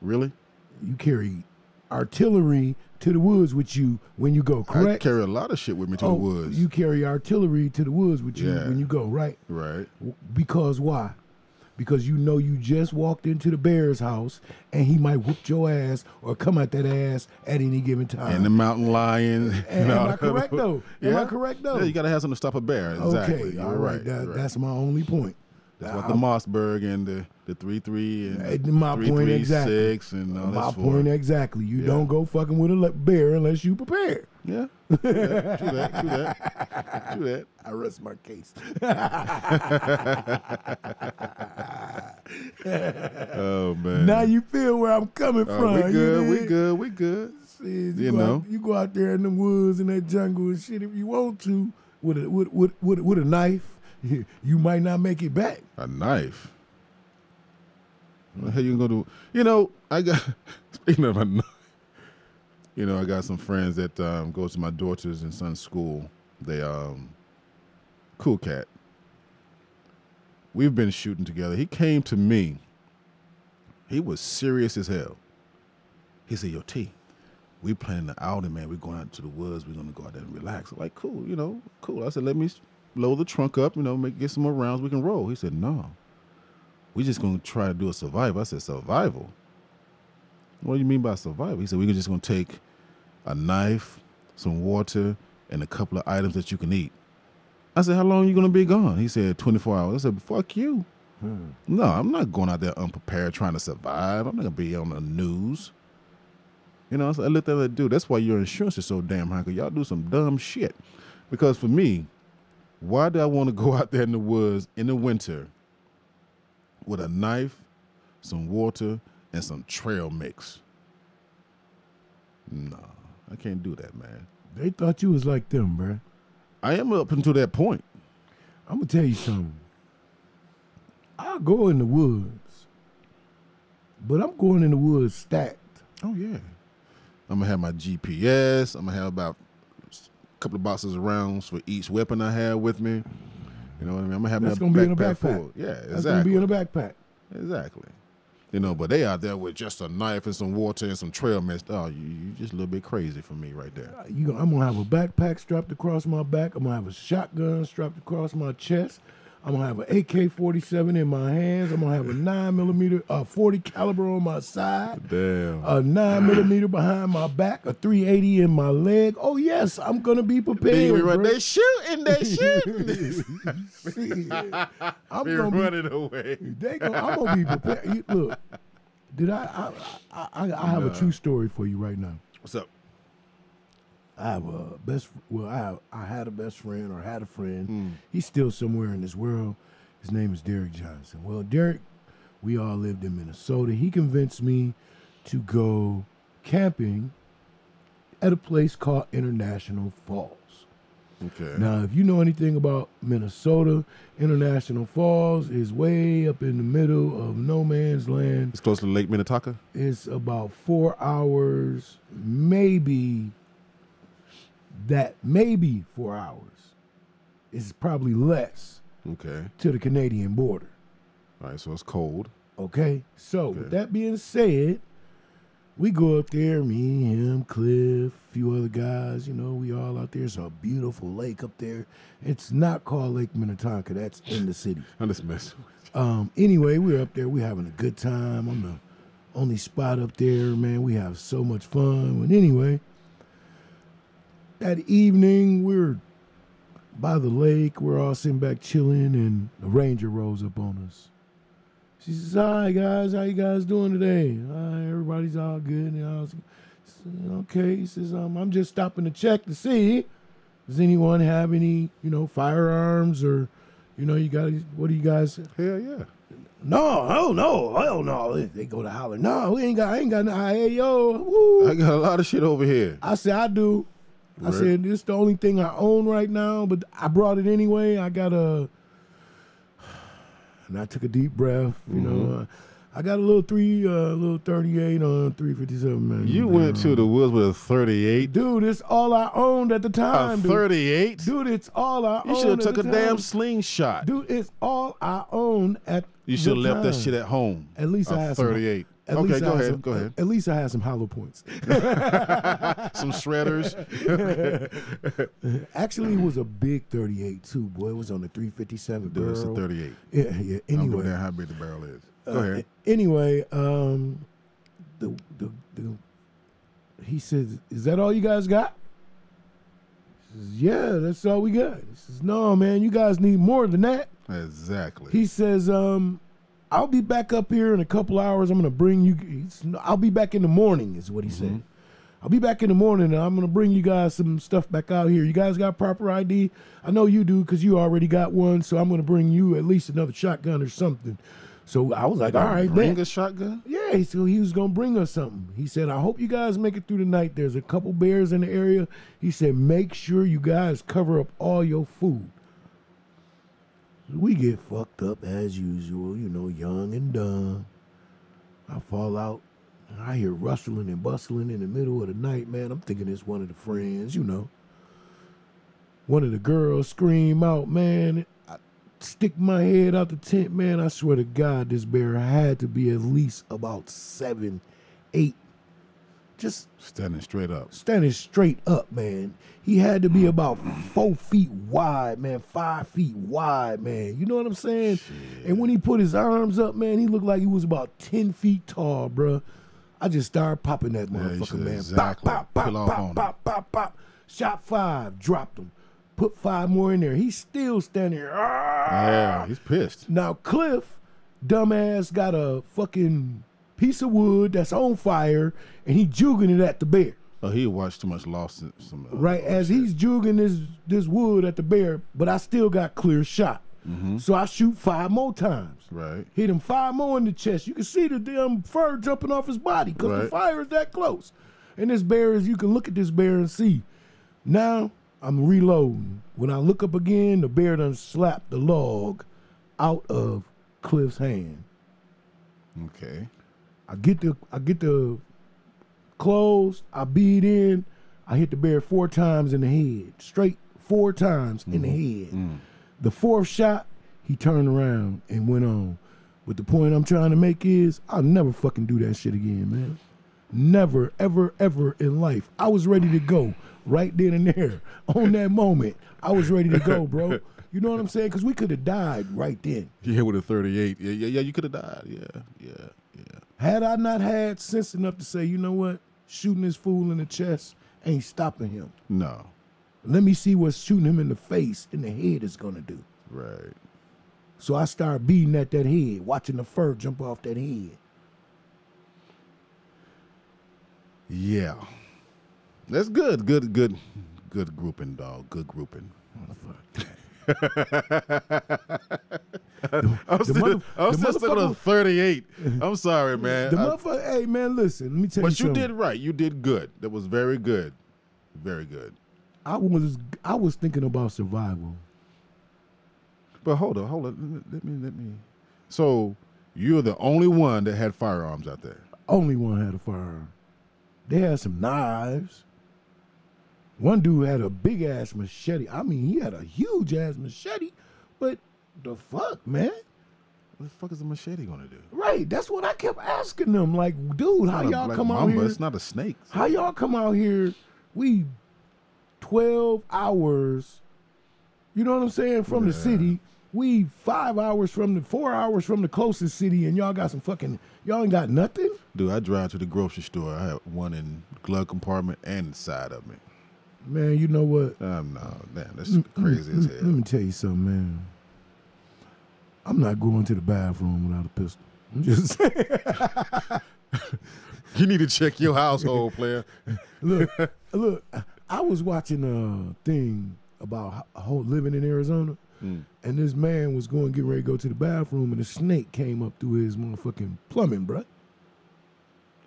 Really? You carry artillery to the woods with you when you go, correct? I carry a lot of shit with me to the woods. You carry artillery to the woods with you when you go, right? Right. Because why? Because you know you just walked into the bear's house and he might whoop your ass or come at that ass at any given time. And the mountain lion. Am I correct though? Yeah. Am I correct though? Yeah, you got to have something to stop a bear. Exactly. Okay, all right. That's my only point. That's what the Mossberg and the 3.3 and my point exactly. 3.36 and all my that's point exactly. You don't go fucking with a bear unless you prepare. Yeah. True that. I rest my case. Oh man. Now you feel where I'm coming from. We good. See, you go out there in the woods and that jungle and shit if you want to with a knife. You might not make it back. A knife? What the hell you gonna do? You know, I got speaking of a knife. You know, I got some friends that go to my daughter's and son's school. They cool cat. We've been shooting together. He came to me. He was serious as hell. He said, "Yo, T, we planning the outing, man. We're going out to the woods. We're gonna go out there and relax." I'm like, cool, cool. I said, let me load the trunk up, get some more rounds. We can roll. He said, no, we just gonna try to do a survival. I said, survival? What do you mean by survival? He said, we're just gonna take a knife, some water, and a couple of items that you can eat. I said, how long are you gonna be gone? He said, 24 hours. I said, fuck you. No, I'm not going out there unprepared trying to survive. I'm not gonna be on the news. So I looked at that dude. That's why your insurance is so damn high, because y'all do some dumb shit. Because for me, why do I want to go out there in the woods in the winter with a knife, some water, and some trail mix? No, I can't do that, man. They thought you was like them, bruh. I am up until that point. I'm going to tell you something. I'll go in the woods, but I'm going in the woods stacked. Oh, yeah. I'm going to have my GPS. I'm going to have about couple of boxes of rounds for each weapon I have with me. You know what I mean? I'm gonna have that's gonna be in a backpack. Full. Yeah, exactly. That's gonna be in a backpack. Exactly. But they out there with just a knife and some water and some trail mix. Oh, you just a little bit crazy for me right there. I'm gonna have a backpack strapped across my back. I'm gonna have a shotgun strapped across my chest. I'm gonna have an AK-47 in my hands. I'm gonna have a 9mm, 40 caliber on my side. Damn. A 9mm behind my back, a 380 in my leg. Oh yes, I'm gonna be prepared. Right. They shooting. I'm gonna running away. I'm gonna be prepared. Look, I have a true story for you right now. What's up? I have I had a best friend or had a friend. He's still somewhere in this world. His name is Derek Johnson. Well, Derek, we all lived in Minnesota. He convinced me to go camping at a place called International Falls. Okay. Now, if you know anything about Minnesota, International Falls is way up in the middle of no man's land. It's close to Lake Minnetonka? It's about 4 hours, maybe 4 hours. It's probably less. Okay. To the Canadian border. All right, so it's cold. Okay. So with that being said, we go up there, me, him, Cliff, a few other guys, we all out there. It's a beautiful lake up there. It's not called Lake Minnetonka. That's in the city. I'm just messing with you. Anyway, we're up there. We're having a good time. I'm the only spot up there, man. We have so much fun. But anyway, that evening, we're by the lake. We're all sitting back chilling, and the ranger rolls up on us. She says, "Hi, guys. How you guys doing today?" Everybody's all good. And I was, okay. He says, "I'm just stopping to check to see, does anyone have any, firearms or, you guys, what do you guys?" Hell yeah. No, hell no. They go to holler. No, I ain't got no. Hey, yo. Woo. I got a lot of shit over here. I said, I do. Right. I said, this is the only thing I own right now, but I brought it anyway. I got and I took a deep breath, I got a little 38 on 357, man. You went to the woods with a 38? Dude, it's all I owned at the time. A 38? Dude, it's all I owned. You should have took a damn slingshot. Dude, it's all I owned at You should have Good left that time. shit at home. At least I had some- 38. At Okay, least I go had ahead. some- Go ahead. At least I had some hollow points. Some shredders. Actually, it was a big 38 too, boy. It was on the 357 Dude, it's a barrel. 38. Yeah. I don't Anyway, know how big the barrel is. Go ahead. Anyway, he said, "Is that all you guys got?" He says, "Yeah, that's all we got." He says, "No, man, you guys need more than that." Exactly. He says, "I'll be back up here in a couple hours. I'm gonna bring you. I'll be back in the morning," is what he said. "I'll be back in the morning, and I'm gonna bring you guys some stuff back out here. You guys got proper ID? I know you do, because you already got one. So I'm gonna bring you at least another shotgun or something." So I was like, "All right, Bring man." a shotgun? Yeah, so he was gonna bring us something. He said, "I hope you guys make it through the night. There's a couple bears in the area." He said, "Make sure you guys cover up all your food." We get fucked up as usual, you know, young and dumb. I fall out. I hear rustling and bustling in the middle of the night, man. I'm thinking it's one of the friends, you know. One of the girls scream out, man. I stick my head out the tent, man. I swear to God, this bear had to be at least about 7, 8. Just Standing straight up. standing straight up, man. He had to be about 4 feet wide, man, 5 feet wide, man. You know what I'm saying? And when he put his arms up, man, he looked like he was about 10 feet tall, bruh. I just started popping that Yeah, you motherfucker, should man. exactly Pop, pop, pull pop, off pop, on pop, pop, pop. Shot 5, dropped him. Put 5 more in there. He's still standing there. Yeah, he's pissed. Now, Cliff, dumbass, got a fucking piece of wood that's on fire, and he jugging it at the bear. Oh, he watched too much Lost in some. Right, as he's jugging this wood at the bear, but I still got clear shot. So I shoot 5 more times. Right. Hit him 5 more in the chest. You can see the damn fur jumping off his body because the Right. fire is that close. And this bear is, you can look at this bear and see. Now I'm reloading. When I look up again, the bear done slapped the log out of Cliff's hand. Okay. I get the clothes, I beat in, I hit the bear 4 times in the head. Straight 4 times in the head. The 4th shot, he turned around and went on. But the point I'm trying to make is, I'll never fucking do that shit again, man. Never, ever, ever in life. I was ready to go right then and there. On that moment, I was ready to go, bro. You know what I'm saying? Because we could have died right then. He hit with a 38. Yeah, you could have died. Yeah. Had I not had sense enough to say, you know what? Shooting this fool in the chest ain't stopping him. No. Let me see what shooting him in the face, in the head is going to do. Right. So I started beating at that head, watching the fur jump off that head. Yeah. That's good. Good grouping, dog. Good grouping. I'm still stuck on a 38. I'm sorry, man. The motherfucker, hey man, listen, let me tell you But you something. did right. You did good. That was very good. Very good. I was thinking about survival. But hold on. Let me. So you're the only one that had firearms out there. Only one had a firearm. They had some knives. One dude had a big ass machete. I mean, he had a huge ass machete, but the fuck, man? What the fuck is a machete gonna do? Right, that's what I kept asking them. Like, dude, how Not a y'all black come out mamba. here? It's not a snake. How y'all come out here? We 12 hours, you know what I'm saying, from the city. We 5 hours from the 4 hours from the closest city, and y'all got some fucking, y'all ain't got nothing? Dude, I drive to the grocery store. I have one in the glove compartment and the side of me. Man, you know what? No, damn, that's crazy as Let hell. me tell you something, man. I'm not going to the bathroom without a pistol. I'm just saying. You need to check your household, player. Look, I was watching a thing about living in Arizona, and this man was getting ready to go to the bathroom, and a snake came up through his motherfucking plumbing, bruh.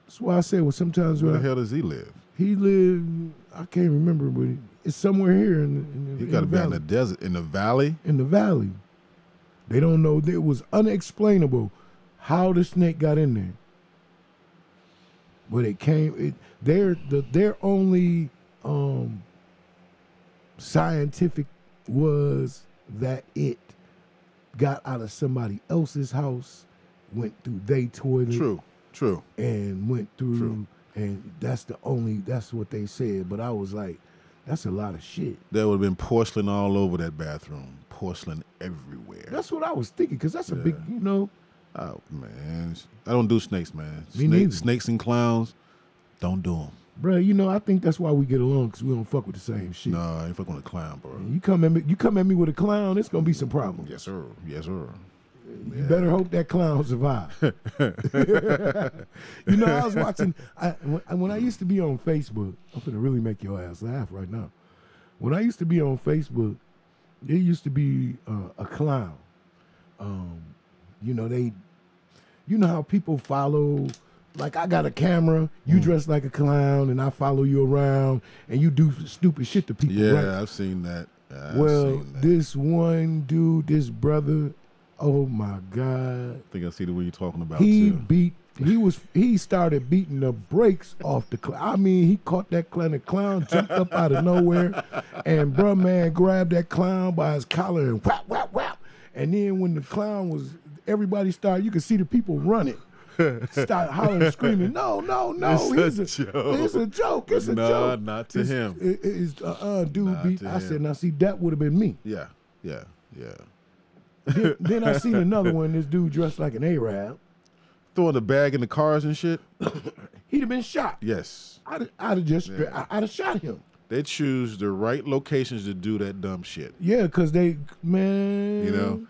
That's why I said, well, sometimes Where the hell does he live? he lived, I can't remember, but it's somewhere here in He the got to be in valley. the desert, in the valley. In the valley. They don't know. It was unexplainable how the snake got in there. But it came. Their only scientific was that it got out of somebody else's house, went through their toilet. True. And went through, True. and that's what they said. But I was like, that's a lot of shit. There would have been porcelain all over that bathroom. Porcelain everywhere. That's what I was thinking, because that's a big, Oh, man. I don't do snakes, man. Me neither. Snakes and clowns, don't do them. Bro, I think that's why we get along, because we don't fuck with the same shit. No, I ain't fucking with a clown, bro. You come at me with a clown, it's gonna be some problems. Yes, sir. You better hope that clown survive. I was watching. When I used to be on Facebook, I'm finna really make your ass laugh right now. When I used to be on Facebook, there used to be a clown. You know how people follow. Like, I got a camera, you dress like a clown, and I follow you around, and you do stupid shit to people. Yeah, right? I've seen that. This one dude, this brother, oh my God! I think I see the one you're talking about. He started beating the brakes off the clown. I mean, he caught that clown. The clown jumped up out of nowhere, and bruh man grabbed that clown by his collar and whap whap whap. And then when the clown everybody started. You could see the people running. Start hollering and screaming, no, it's a joke. It's a joke. It's a joke. No, not to him. Dude Not beat. to I said, him. now see, that would have been me. Yeah. Then I seen another one, this dude dressed like an Arab. Throwing the bag in the cars and shit? He'd have been shot. Yes. I'd have shot him. They choose the right locations to do that dumb shit. Yeah, because man.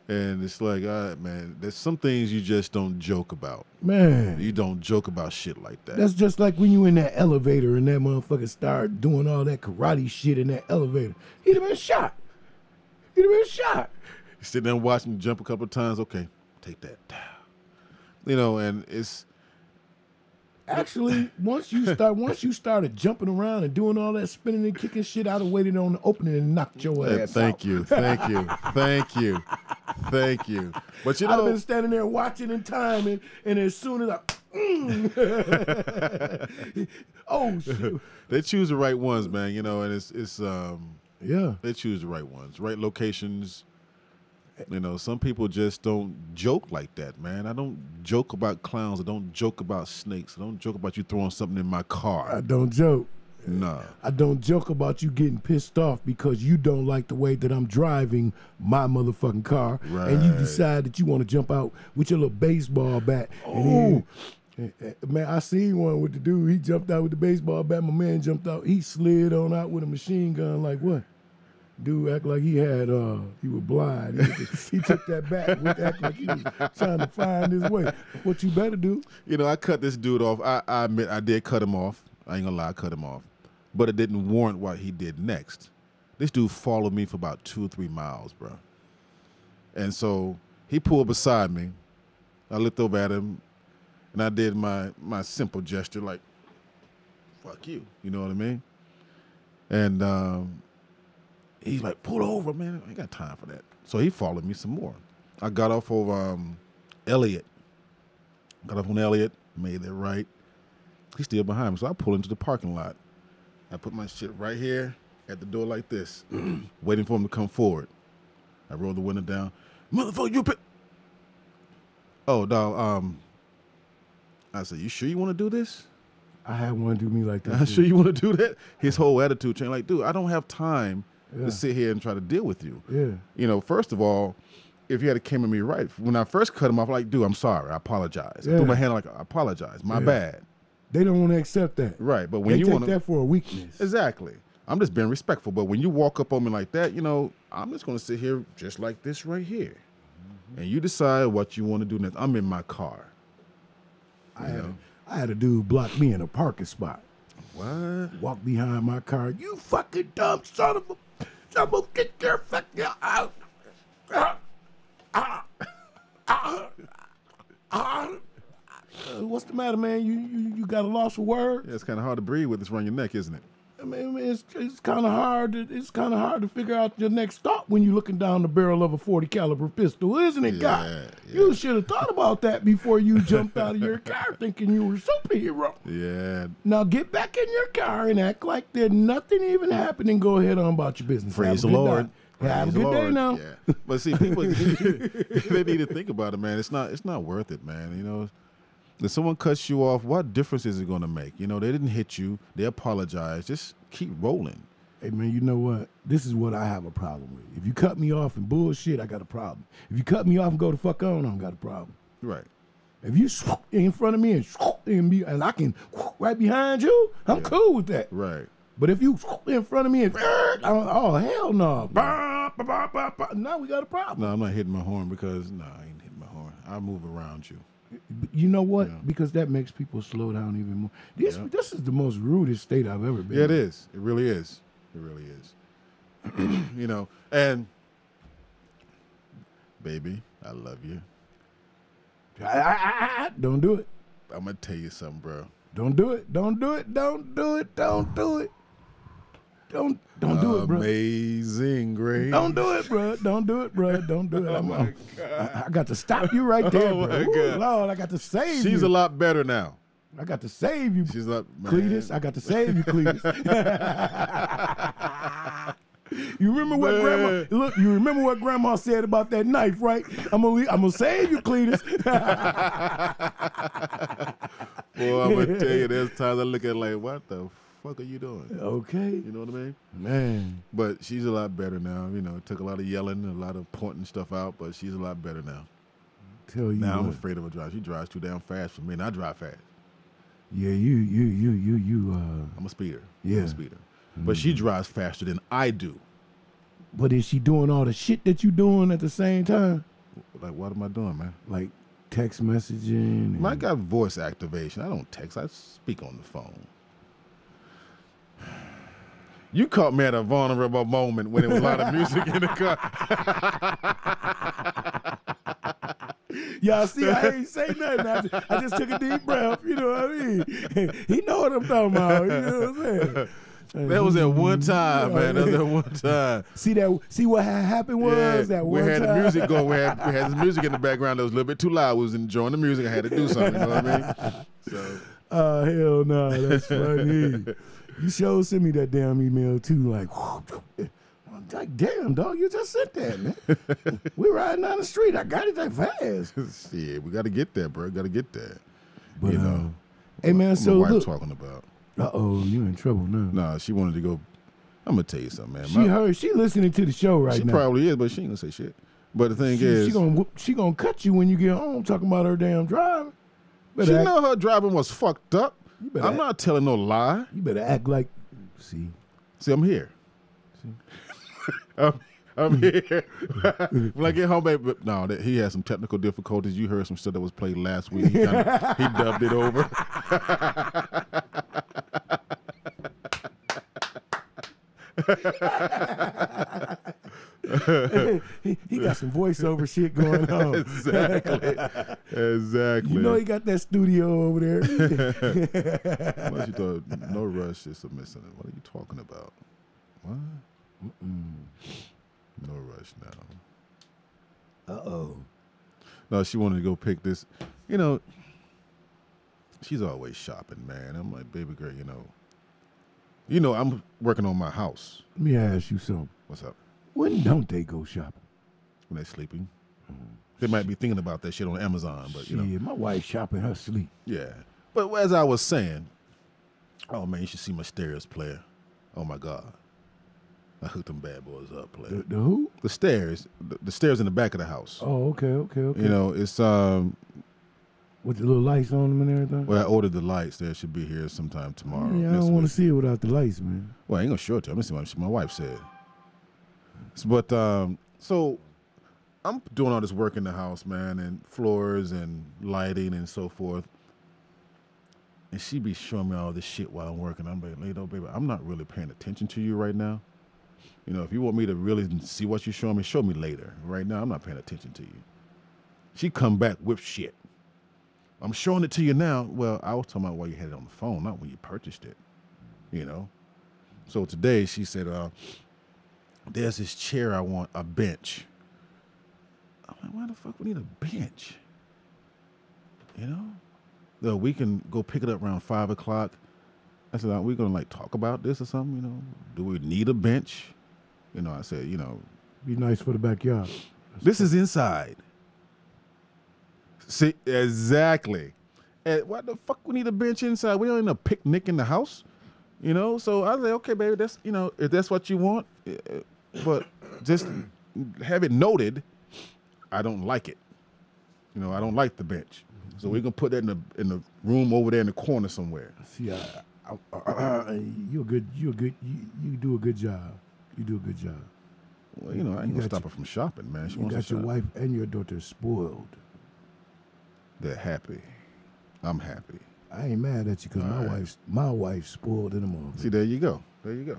And it's like, man, there's some things you just don't joke about. Man. You don't joke about shit like that. That's just like when you in that elevator and that motherfucker start doing all that karate shit in that elevator. He'd have been shot. You sit there and watch him jump a couple of times. Okay, take that down. And it's... Actually, once you started jumping around and doing all that spinning and kicking shit, I'd have waited on the opening and knocked your ass out. Thank you. But I'd have been standing there watching and timing, and as soon as oh shit. They choose the right ones, man. And it's yeah. They choose the right ones, right locations. Some people just don't joke like that, man. I don't joke about clowns. I don't joke about snakes. I don't joke about you throwing something in my car. I don't joke. No. I don't joke about you getting pissed off because you don't like the way that I'm driving my motherfucking car. Right. And you decide that you want to jump out with your little baseball bat. Oh. Man, I seen one with the dude. He jumped out with the baseball bat. My man jumped out. He slid on out with a machine gun like what? Dude act like he was blind. He took that back with act like he was trying to find his way. What you better do? I cut this dude off. I admit I did cut him off. I ain't gonna lie, I cut him off. But it didn't warrant what he did next. This dude followed me for about 2 or 3 miles, bro. And so he pulled beside me. I looked over at him, and I did my simple gesture like, fuck you. You know what I mean? And he's like, pull over, man. I ain't got time for that. So he followed me some more. I got off of Elliott. Got off on Elliott, made that right. He's still behind me, so I pull into the parking lot. I put my shit right here at the door like this, waiting for him to come forward. I roll the window down. Motherfucker, you Oh, dog, I said, you sure you want to do this? I had one do me like that. I'm sure you want to do that? His whole attitude changed. Like, dude, I don't have time to sit here and try to deal with you. Yeah. First of all, if you had came at me right, when I first cut him off, like, dude, I'm sorry. I apologize. I threw my hand like, I apologize. My bad. They don't want to accept that. Right. But when they take that for a weakness. Exactly. I'm just being respectful. But when you walk up on me like that, I'm just going to sit here just like this right here. And you decide what you want to do next. I'm in my car. I had a dude block me in a parking spot. What? Walk behind my car. You fucking dumb son of a... Someone get your fucking out. What's the matter, man? You got a loss for word? Yeah, it's kind of hard to breathe with this around your neck, isn't it? I mean, it's kind of hard. It's kind of hard to figure out your next thought when you're looking down the barrel of a 40 caliber pistol, isn't it, God? Yeah. You should have thought about that before you jumped out of your car thinking you were a superhero. Yeah. Now get back in your car and act like there's nothing even happening. Go ahead on about your business. Praise the Lord. Have a Praise good the day Lord. now. Yeah. But see, people they need to think about it, man. It's not worth it, man. You know, if someone cuts you off, what difference is it going to make? You know, they didn't hit you. They apologize. Just keep rolling. Hey, man, you know what? This is what I have a problem with. If you cut me off and bullshit, I got a problem. If you cut me off and go the fuck on, I don't got a problem. Right. If you in front of me and I can right behind you, I'm cool with that. Right. But if you in front of me and oh hell no, now we got a problem. No, I'm not hitting my horn because I ain't hitting my horn. I'll move around you. You know what? Yeah. Because that makes people slow down even more. This is the most rudest state I've ever been. Yeah, it is. It really is. It really is. You know, and baby, I love you. Don't do it. I'm gonna tell you something, bro. Don't do it. Don't do it. Don't do it. Don't do it. Don't do it, bro. Amazing Grace. Don't do it, bro. Don't do it, bro. Don't do it. I got to stop you right there, Oh, bro. my Ooh, God. Lord, I got to save you. She's a lot better now. I got to save you, She's not, man. Cletus. I got to save you, Cletus. You remember what Man. You remember what Grandma said about that knife, right? I'm gonna save you, Cletus. Boy, I'm gonna tell you, there's times I look at it like, what the fuck are you doing? Okay, You know what I mean? man. But she's a lot better now. You know, it took a lot of yelling, a lot of pointing stuff out, but she's a lot better now. Tell you Now I'm what. afraid of her drive. She drives too damn fast for me, and I drive fast. Yeah, you. I'm a speeder. Yeah. I'm a speeder. But she drives faster than I do. But is she doing all the shit that you doing at the same time? Like, what am I doing, man? Like text messaging? And I got voice activation. I don't text. I speak on the phone. You caught me at a vulnerable moment when there was a lot of music in the car. Y'all see, I ain't say nothing. I just took a deep breath. You know what I mean? He know what I'm talking about. You know what I'm saying? That was at one time, man. That was at one time. See what had happened was that we one had time. the music going. We had this music in the background that was a little bit too loud. We was enjoying the music. I had to do something. You know what I mean? So, Oh hell no, that's funny. You sure sent me that damn email too. Like, I'm like, damn dog, you just sent that, man. We riding down the street. I got it that fast. shit, we got to get there, bro. Got to get there. But You know. hey man, What so my wife look. talking about? You in trouble now. Nah, she wanted to go. I'm gonna tell you something, man. She listening to the show right She now. probably is, but she ain't gonna say shit. But the thing she is, she gonna cut you when you get home talking about her damn driving. she know her driving was fucked up. better I'm not telling no lie. You better act like. See, I'm here. I'm here. When I get home, baby. No, he had some technical difficulties. You heard some stuff that was played last week. He dubbed it over. he got some voiceover shit going on. Exactly. You know he got that studio over there. What you thought? No rush is submissive. What are you talking about? What? No rush now. Uh-oh. No, she wanted to go pick this. You know, she's always shopping, man. I'm like, baby girl, you know, I'm working on my house. Let me ask you something. What's up? When don't they go shopping? When they're sleeping. They might be thinking about that shit on Amazon, but Shit, my wife shopping her sleep. yeah. But as I was saying, oh man, you should see my stairs player. Oh my God. I hooked them bad boys up, player. The who? The stairs in the back of the house. Oh, okay. You know, it's with the little lights on them and everything. well, I ordered the lights. They should be here sometime tomorrow. Yeah, I don't want to see it without the lights, man. Well, I ain't gonna show it to you. I'm gonna see what my wife said. But so I'm doing all this work in the house, man, and floors and lighting and so forth. And she be showing me all this shit while I'm working. I'm like, baby, I'm not really paying attention to you right now. You know, if you want me to really see what you're showing me, show me later. Right now, I'm not paying attention to you. She come back with shit. I'm showing it to you now. Well, I was talking about while you had it on the phone, not when you purchased it. You know? So today she said, there's this chair I want, a bench. I'm like, why the fuck we need a bench? You know? No, we can go pick it up around 5 o'clock. I said, are we going to like talk about this or something? You know, do we need a bench? You know, I said, you know, Be nice for the backyard. This is inside. See, exactly. And why the fuck we need a bench inside? We don't need a picnic in the house, you know? So I was like, okay, baby, that's, you know, if that's what you want, but just have it noted, I don't like it. You know, I don't like the bench. So we're gonna put that in the room over there in the corner somewhere. See, you do a good job. You do a good job. Well, you know, I ain't gonna stop her from shopping, man. She You wants got to your shop. wife and your daughter spoiled. They're happy. I'm happy. I ain't mad at you because my wife's spoiled in the morning. See, there you go. There you go.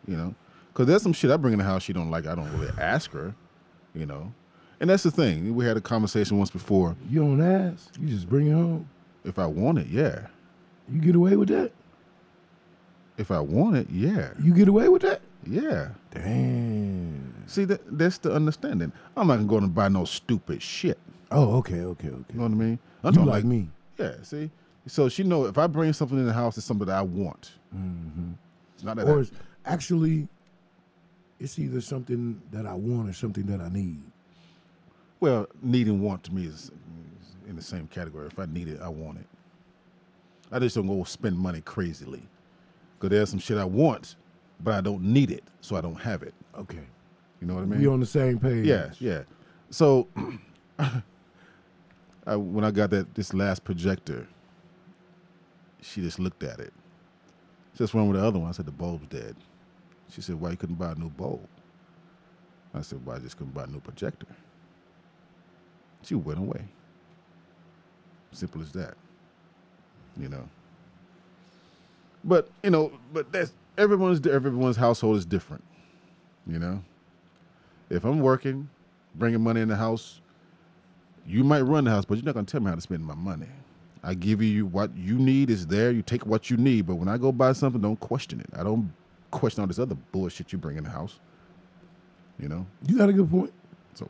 You know, because there's some shit I bring in the house she don't like. I don't really ask her, you know. And that's the thing. We had a conversation once before. You don't ask. You just bring it home. If I want it, yeah. You get away with that? If I want it, yeah. You get away with that? Yeah. Damn. See, that's the understanding. I'm not going to buy no stupid shit. Oh, okay. You know what I mean? I'm You talking like me. Yeah, see? So she know if I bring something in the house, it's something that I want. Mm-hmm. It's not that Or actually, it's either something that I want or something that I need. well, need and want to me is in the same category. If I need it, I want it. I just don't go spend money crazily. Because there's some shit I want, but I don't need it, so I don't have it. Okay. You know what I mean? We on the same page. Yeah. So when I got this last projector, she just looked at it. Just wrong with the other one. I said, the bulb's dead. She said, why you couldn't buy a new bulb? I said, why I just couldn't buy a new projector? She went away. Simple as that. You know. But, you know, that's everyone's household is different. You know. If I'm working, bringing money in the house, you might run the house, but you're not going to tell me how to spend my money. I give you what you need is there. You take what you need. But when I go buy something, don't question it. I don't question all this other bullshit you bring in the house. You know? You got a good point. So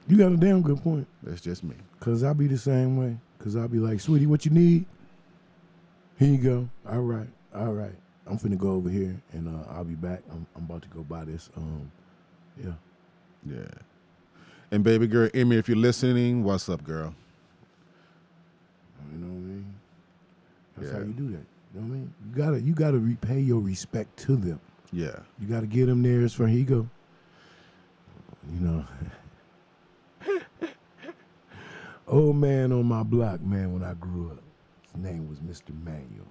You got a damn good point. that's just me. Because I'll be the same way. Because I'll be like, sweetie, what you need? Here you go. All right. I'm finna go over here, and I'll be back. I'm about to go buy this. Yeah. Yeah. And baby girl, Emmy, if you're listening, what's up, girl? You know what I mean? That's Yeah. how you do that. You know what I mean? You gotta repay your respect to them. Yeah. You gotta give them theirs for here you go. You know. Old man on my block, man, when I grew up, his name was Mr. Manuel.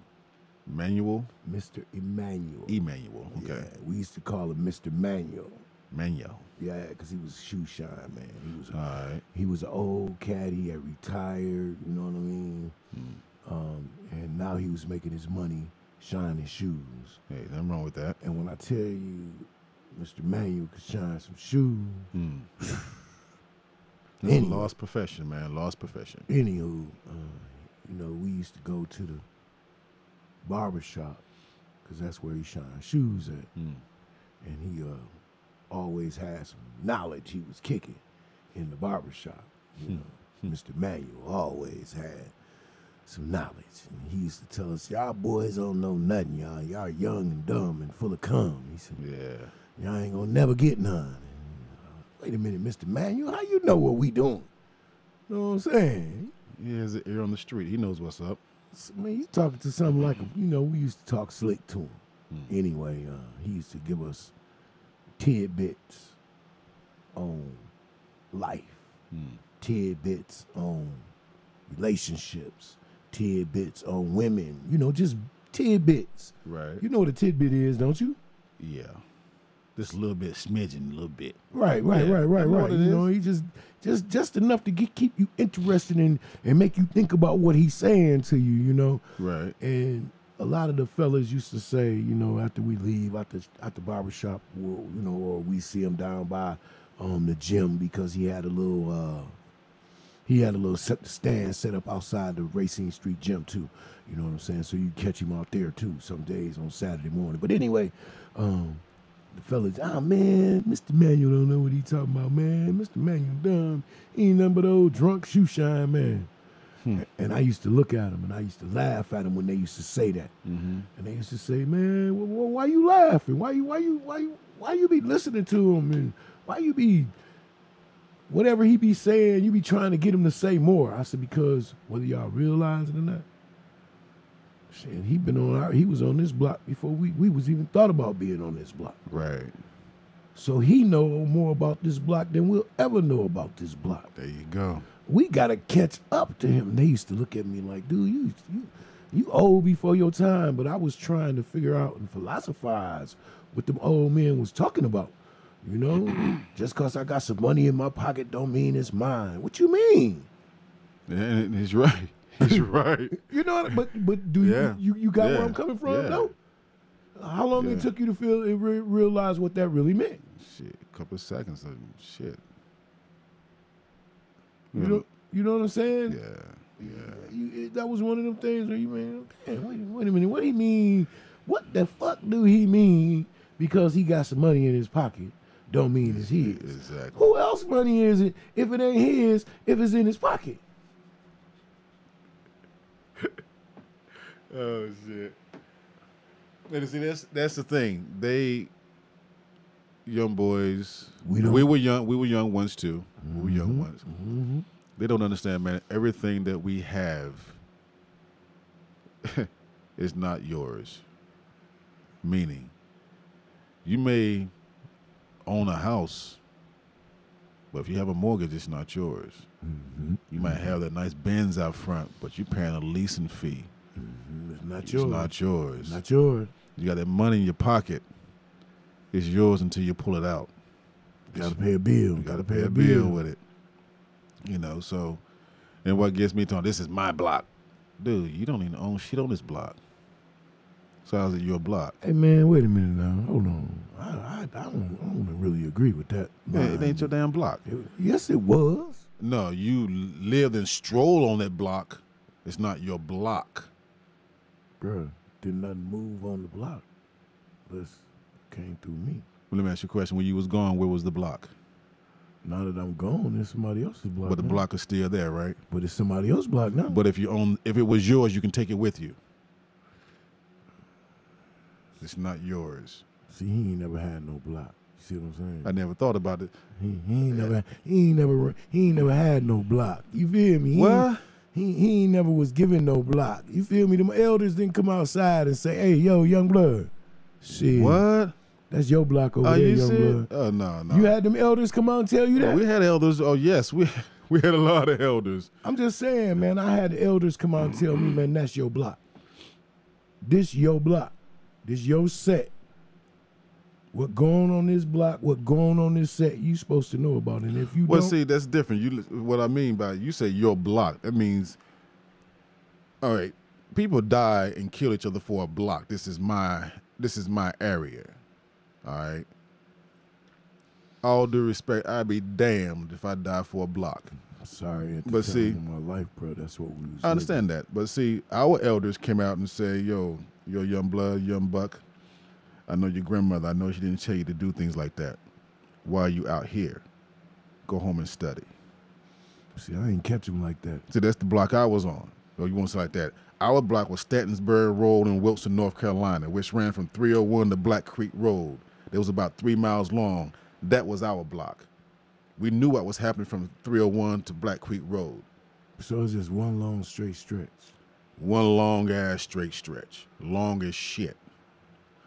Manuel? Mr. Emmanuel. Emmanuel. Okay. Yeah, we used to call him Mr. Manuel. Manuel. Yeah, because he was shoe shine, man. All right. He was an old cat. He had retired. You know what I mean? And now he was making his money shining shoes. Hey, nothing wrong with that. And when I tell you, Mr. Manuel could shine some shoes. It's Anyway. a lost profession, man. Lost profession. Anywho, you know, we used to go to the barber shop because that's where he shined shoes at. And he always had some knowledge he was kicking in the barber shop. You know, Mr. Manuel always had some knowledge. And he used to tell us, y'all boys don't know nothing, y'all. Y'all young and dumb and full of cum. He said, Yeah. y'all ain't gonna never get none. Wait a minute, Mr. Manuel, how you know what we doing? You know what I'm saying? He has an ear on the street. He knows what's up. Man, you talking to something like, you know, we used to talk slick to him. Anyway, he used to give us tidbits on life, tidbits on relationships, tidbits on women, you know, just tidbits. Right. You know what a tidbit is, don't you? Yeah. Just a little bit, smidgen, a little bit. Right. I know what it You know, he just enough to keep you interested in and make you think about what he's saying to you, you know. Right. And a lot of the fellas used to say, you know, after we leave out the barbershop, you know, or we see him down by the gym because he had a little stand set up outside the Racine Street gym too. You know what I'm saying? So you catch him out there too some days on Saturday morning. But anyway, the fellas, man, Mr. Manuel don't know what he talking about, man. Mr. Manuel dumb. He ain't nothing but old drunk shoe shine, man. And I used to look at him and I used to laugh at him when they used to say that. And they used to say, man, why you laughing? Why you be listening to him? And why you be, whatever he be saying, you be trying to get him to say more. I said, because whether y'all realize it or not, shit, he was on this block before we was even thought about being on this block. Right. So he know more about this block than we'll ever know about this block. There you go. We gotta catch up to him. They used to look at me like, dude, you old before your time. But I was trying to figure out and philosophize what them old men was talking about. You know, just cause I got some money in my pocket don't mean it's mine. What you mean? And he's right. He's right. You know, but do you got where I'm coming from? Yeah. No. How long it took you to feel and realize what that really meant? Shit, a couple of seconds of shit. You know what I'm saying? Yeah. That was one of them things where you man, wait a minute, what do he mean? What the fuck do he mean? Because he got some money in his pocket, don't mean it's his. Exactly. Who else money is it if it ain't his, if it's in his pocket? Oh shit. And see, that's the thing. Young boys. We were young once too. We were young once. Mm-hmm. They don't understand, man. Everything that we have is not yours. Meaning, you may own a house, but if you have a mortgage, it's not yours. Mm-hmm. You might have that nice Benz out front, but you're paying a leasing fee. Mm-hmm. It's not yours. Not yours. You got that money in your pocket. It's yours until you pull it out. You gotta pay a bill. You gotta pay a bill with it. You know, so, and what gets me talking, this is my block. Dude, you don't even own shit on this block. So how's it your block? Hey man, wait a minute now. Hold on. I don't really agree with that. Yeah, it ain't your damn block. Yes, it was. No, you lived and strolled on that block. It's not your block. Bruh, did nothing move on the block. This came through me. Well, let me ask you a question. When you was gone, where was the block? Now that I'm gone, it's somebody else's block. But the now. block is still there, right? But it's somebody else's block now. But if it was yours, you can take it with you. It's not yours. See, he ain't never had no block. You see what I'm saying? I never thought about it. He ain't never had no block. You feel me? What? He ain't never was given no block. You feel me? Them elders didn't come outside and say, "Hey, yo, young blood, shit, What? That's your block over there, you young blood." Oh no. You had them elders come out and tell you that? We had elders. Oh yes, we had a lot of elders. I'm just saying, man. I had the elders come out and tell me, man, that's your block. This your block. This your set. What going on this block, what going on this set, you supposed to know about it. And if you Well, don't, see, that's different. What I mean by you say your block, that means, all right, people die and kill each other for a block. This is my area. All right. All due respect, I'd be damned if I die for a block. sorry, at the But time see- of my life, bro, that's what we was I understand that, but see, our elders came out and say, "Yo, young blood, young buck. I know your grandmother. I know she didn't tell you to do things like that. Why are you out here? Go home and study." living. See, I ain't catch him like that. See, that's the block I was on. Or you want to say like that? Our block was Statonsburg Road in Wilson, North Carolina, which ran from 301 to Black Creek Road. It was about 3 miles long. That was our block. We knew what was happening from 301 to Black Creek Road. So it's just one long straight stretch. One long ass straight stretch, long as shit.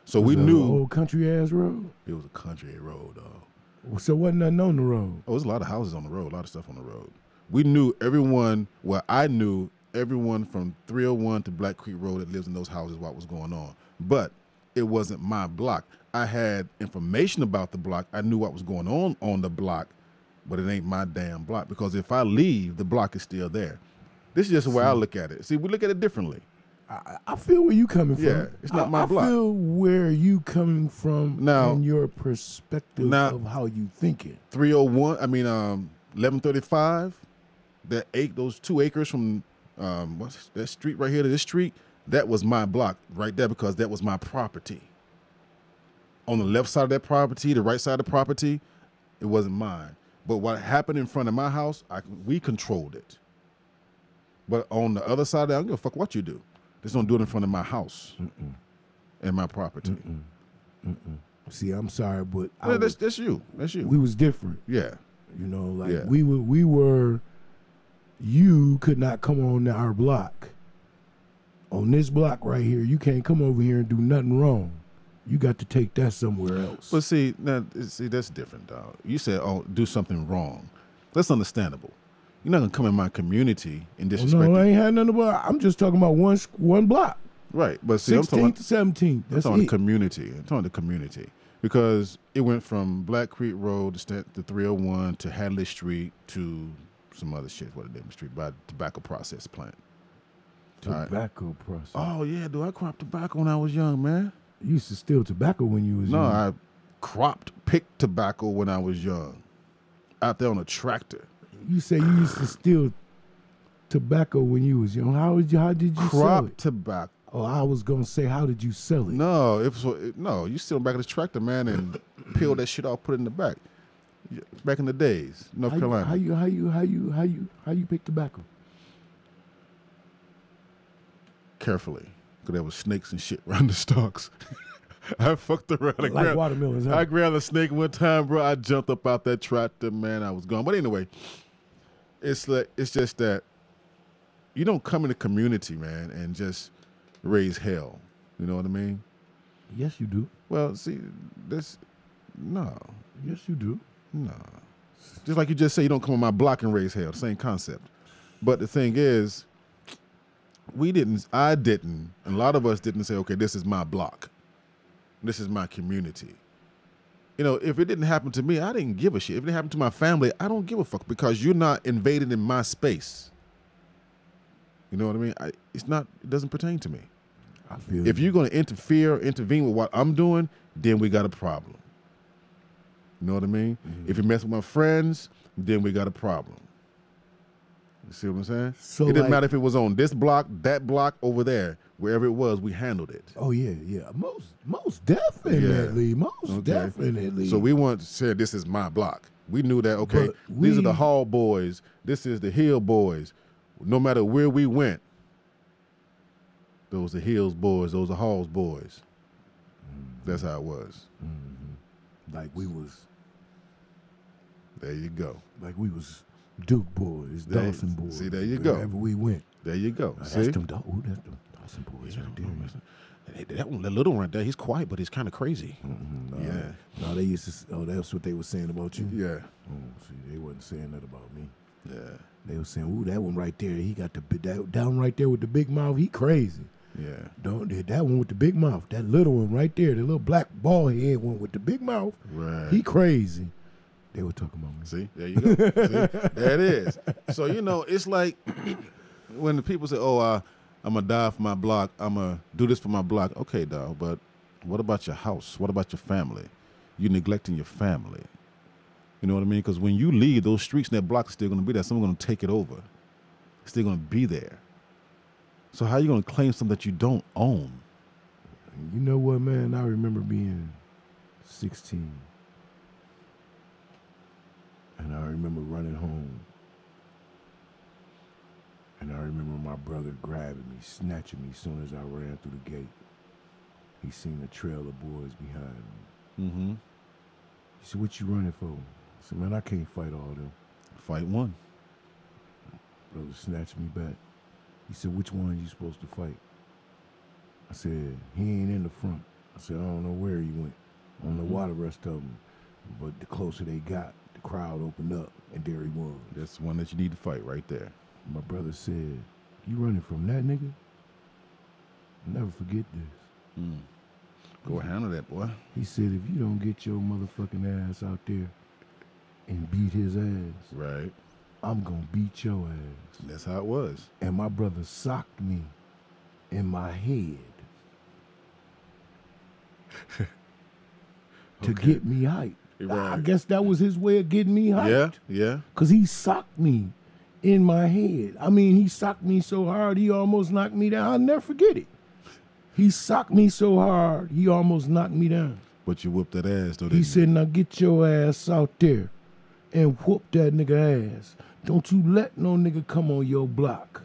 So Was we it an knew old country ass road. it was a country road, dog. So wasn't nothing on the road. Oh, there's a lot of houses on the road, a lot of stuff on the road. We knew everyone, well, I knew everyone from 301 to Black Creek Road that lives in those houses what was going on. But it wasn't my block. I had information about the block. I knew what was going on the block, but it ain't my damn block because if I leave, the block is still there. This is just the way I look at it. See, we look at it differently. I feel where you coming from. Yeah, it's not my block. I feel where you coming from Now- and your perspective now- of how you thinking. 301, 1135, those 2 acres from what's that street right here to this street, that was my block right there because that was my property. On the left side of that property, the right side of the property, it wasn't mine. But what happened in front of my house, we controlled it. But on the other side of that, I don't give a fuck what you do. Just don't do it in front of my house and my property. See, I'm sorry, but Yeah, that's you. That's you. we was different. Yeah. You know, like Yeah. we were. You could not come on our block. On this block right here, you can't come over here and do nothing wrong. You got to take that somewhere else. But see, that's different, dog. You said, "Oh, do something wrong." That's understandable. You're not gonna come in my community and disrespect. No, I ain't had nothing about. I'm just talking about one block. Right, but see, I'm talking 16th to 17th. I'm That's talking it. community. I'm talking the community because it went from Black Creek Road to 301 to Hadley Street to some other shit. What a damn street by tobacco process plant. Tobacco process. Oh yeah, dude, I cropped tobacco when I was young, man. You used to steal tobacco when you was No, young. I picked tobacco when I was young, out there on a tractor. You say you used to steal tobacco when you was young. How did you sell Crop it? tobacco. Oh, I was gonna say, how did you sell it? No, no, you steal back of this tractor, man, and peel that shit off, put it in the back. Back in the days, North Carolina. How you pick tobacco? Carefully, because there was snakes and shit around the stalks. I fucked around. Like watermelons. Huh? I grabbed a snake one time, bro. I jumped up out that tractor, man. I was gone. But anyway, it's just that you don't come in the community, man, and just raise hell. You know what I mean? Yes, you do. Well, see, no. Yes, you do. No. Just like you just say, you don't come on my block and raise hell. Same concept. But the thing is, I didn't, and a lot of us didn't say, okay, this is my block. This is my community. You know, if it didn't happen to me, I didn't give a shit. If it happened to my family, I don't give a fuck because you're not invading in my space. You know what I mean? It doesn't pertain to me. I feel If you're going to intervene with what I'm doing, then we got a problem. You know what I mean? Mm-hmm. If you mess with my friends, then we got a problem. You see what I'm saying? So, it didn't like- matter if it was on this block, that block over there, wherever it was, we handled it. Oh yeah. Most definitely. Yeah. Most Okay. definitely. So we want to say this is my block. We knew that, okay, But these are the we- Hall boys. This is the Hill boys. No matter where we went, those are Hills boys. Those are Hall's boys. That's how it was. like we was There you go. Duke boys, There- Dawson boys. see, there you go. Wherever we went. There you go. That's See? them Dawson boys right there. That one, the little one right there, he's quiet, but he's kind of crazy. Yeah. No, they used to. Oh, that's what they were saying about you. Yeah. Oh, see, they wasn't saying that about me. Yeah. They were saying, "Ooh, that one right there. He got that down right there with the big mouth. He crazy. Yeah. That one with the big mouth. That little one right there, the little black bald head one with the big mouth. Right. He crazy." They were talking about me. See, there you go. See, there it is. So, you know, it's like when the people say, oh, I'm going to die for my block. I'm going to do this for my block. Okay, dog, but what about your house? What about your family? You're neglecting your family. You know what I mean? Because when you leave, those streets and that block are still going to be there. Someone's going to take it over. It's still going to be there. So how are you going to claim something that you don't own? You know what, man? I remember being 16. And I remember running home. And I remember my brother grabbing me, snatching me as soon as I ran through the gate. He seen a trail of boys behind me. Mm-hmm. He said, "What you running for?" I said, "Man, I can't fight all them." Fight one. Brother snatched me back. He said, "Which one you supposed to fight?" I said, "He ain't in the front." I said, "I don't know where he went. I don't know why the rest of them." But the closer they got, the crowd opened up, and there he was. That's the one that you need to fight right there. My brother said, "You running from that nigga? I'll never forget this." Go handle that, boy. He said, "If you don't get your motherfucking ass out there and beat his ass, Right. I'm gonna beat your ass." That's how it was. And my brother socked me in my head to Okay. get me hyped. Right. I guess that was his way of getting me hyped. Yeah, yeah. Because he socked me in my head. I mean, he socked me so hard, he almost knocked me down. I'll never forget it. He socked me so hard, he almost knocked me down. But you whooped that ass, though, He didn't you? said, "Now get your ass out there and whoop that nigga ass. Don't you let no nigga come on your block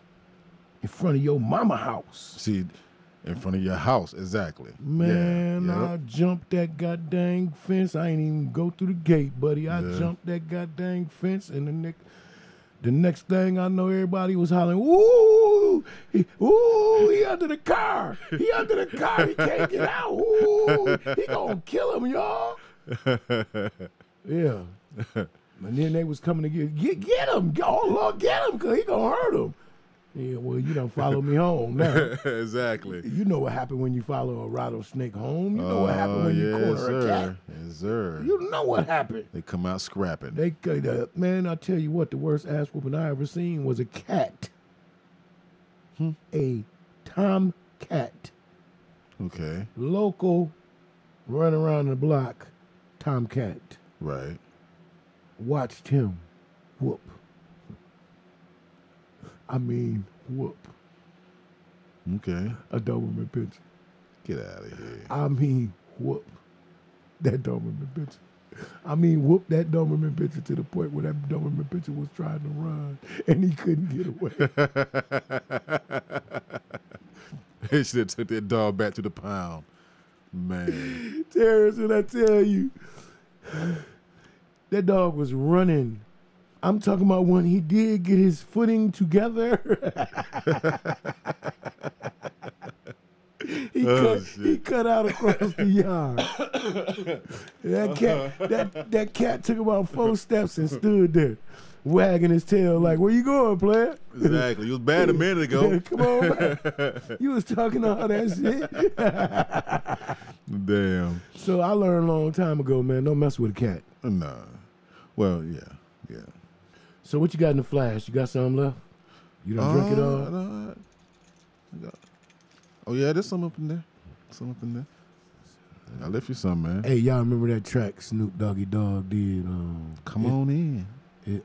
in front of your mama house." See, In front of your house, exactly. Man, Yeah. I jumped that goddamn fence. I ain't even go through the gate, buddy. I jumped that goddamn fence, and the next thing I know, everybody was hollering, "Ooh, he under the car. He under the car. He can't get out. Ooh, he gonna kill him, y'all." Yeah. And then they was coming to get him. Oh, Lord, get him, because he gonna hurt him. Yeah, well, you done follow me home now. Exactly. You know what happened when you follow a rattlesnake home. You know what happened when you corner a cat. Yes, sir. You know what happened. They come out scrapping. Man, I tell you what, the worst ass whooping I ever seen was a cat. A tomcat. Okay. Local, run around the block, tomcat. Right. Watched him whoop. I mean, whoop. Okay. A Doberman Pinscher. Get out of here. I mean, whoop that Doberman Pinscher. I mean, whoop that Doberman Pinscher to the point where that Doberman Pinscher was trying to run and he couldn't get away. They should have took that dog back to the pound. Man. Terrence, when I tell you, that dog was running. I'm talking about when he did get his footing together. He cut out across the yard. That cat took about 4 steps and stood there, wagging his tail like, "Where you going, player?" Exactly. You was bad a minute ago. Come on, man. You was talking all that shit. Damn. So I learned a long time ago, man, don't mess with a cat. Nah. Well, yeah. So what you got in the flash? You got something left? You don't drink it all? No. Oh, yeah, there's some up in there. I'll lift you some, man. Hey, y'all remember that track Snoop Doggy Dogg did? Come on in.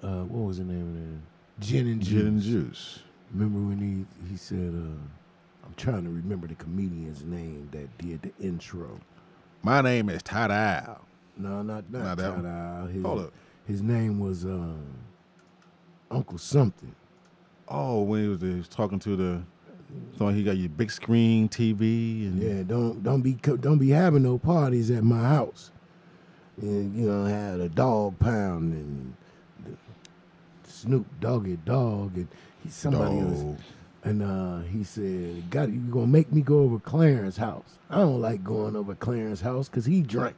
What was the name of that? Gin and Juice. Gin and Juice. Remember when he said, I'm trying to remember the comedian's name that did the intro. My name is Tada. No, not Not that one. Tada. Hold up. His name was Uncle something. Oh, when he was talking to the, so he got your big screen TV and Yeah, don't be having no parties at my house. And you know, had a dog pound and Snoop Doggy Dog and somebody else. And he said, you gonna make me go over Clarence house. I don't like going over Clarence house because he drank.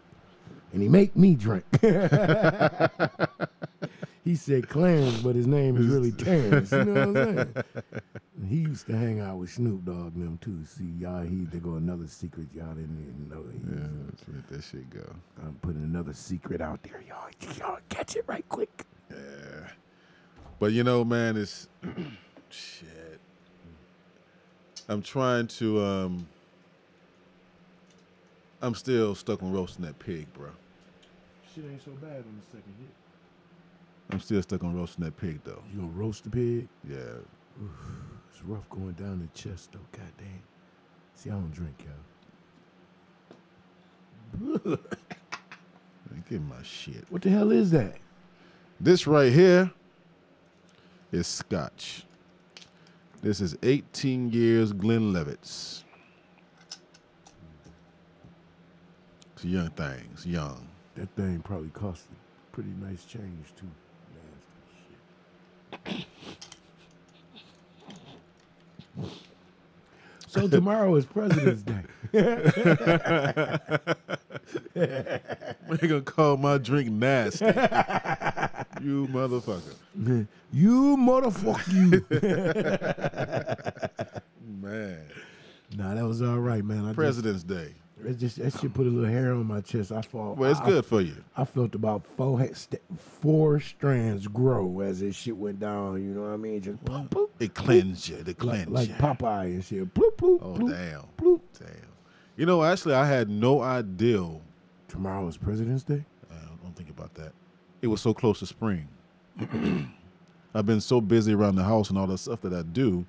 And he make me drink. He said Clarence, but his name is really Terrence. You know what I'm saying? And he used to hang out with Snoop Dogg and them too. See, y'all, they go another secret y'all didn't even know. Yeah, let's let that shit go. I'm putting another secret out there, y'all. Y'all catch it right quick. Yeah. But you know, man, it's shit. I'm trying to I'm still stuck on roasting that pig, bro. Shit ain't so bad on the second hit. I'm still stuck on roasting that pig, though. You gonna roast the pig? Yeah. Oof, it's rough going down the chest, though. Goddamn. See, I don't drink, y'all. Give me my shit. What the hell is that? This right here is Scotch. This is 18 years Glenlivets. It's a young thing. It's young. That thing probably cost a pretty nice change, too. Nasty shit. So tomorrow is President's Day. They're going to call my drink nasty. You motherfucker. You motherfucker, you. Man. Nah, that was all right, man. President's Day. That shit put a little hair on my chest. I felt. Well, it's good for you. I felt about 4 strands grow as this shit went down. You know what I mean? Just poop, poop. It cleansed you. It cleansed like you. Popeye and shit. Bloop, bloop, Oh, bloop, damn. bloop. Damn. You know, actually, I had no idea. Tomorrow is President's Day? Don't think about that. It was so close to spring. I've been so busy around the house and all the stuff that I do.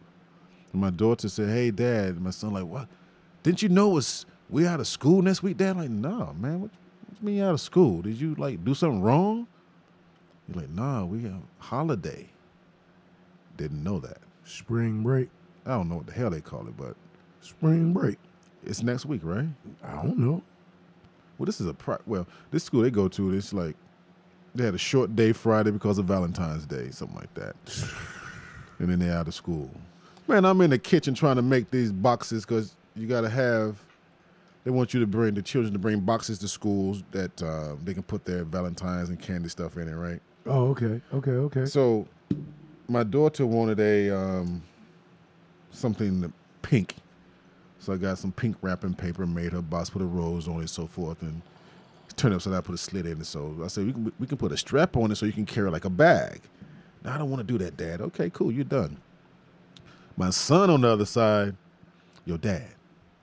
And my daughter said, "Hey, Dad." And my son like, "What? Didn't you know we out of school next week, Dad?" I'm like, "Nah, man. What you mean you out of school? Did you like do something wrong?" He's like, "Nah, we have holiday." Didn't know that. Spring break. I don't know what the hell they call it, but Spring break. It's next week, right? I don't know. Well, this is this school they go to, it's like they had a short day Friday because of Valentine's Day, something like that. And then they're out of school. Man, I'm in the kitchen trying to make these boxes because you got to have, they want you to bring the children to bring boxes to schools that they can put their Valentine's and candy stuff in it, right? Oh, okay. So my daughter wanted a something pink. So I got some pink wrapping paper, made her box, put a rose on it, and so forth, and turned it upside down, put a slit in it. So I said, we can put a strap on it so you can carry like a bag. No, I don't want to do that, Dad. Okay, cool, you're done. My son on the other side, Dad.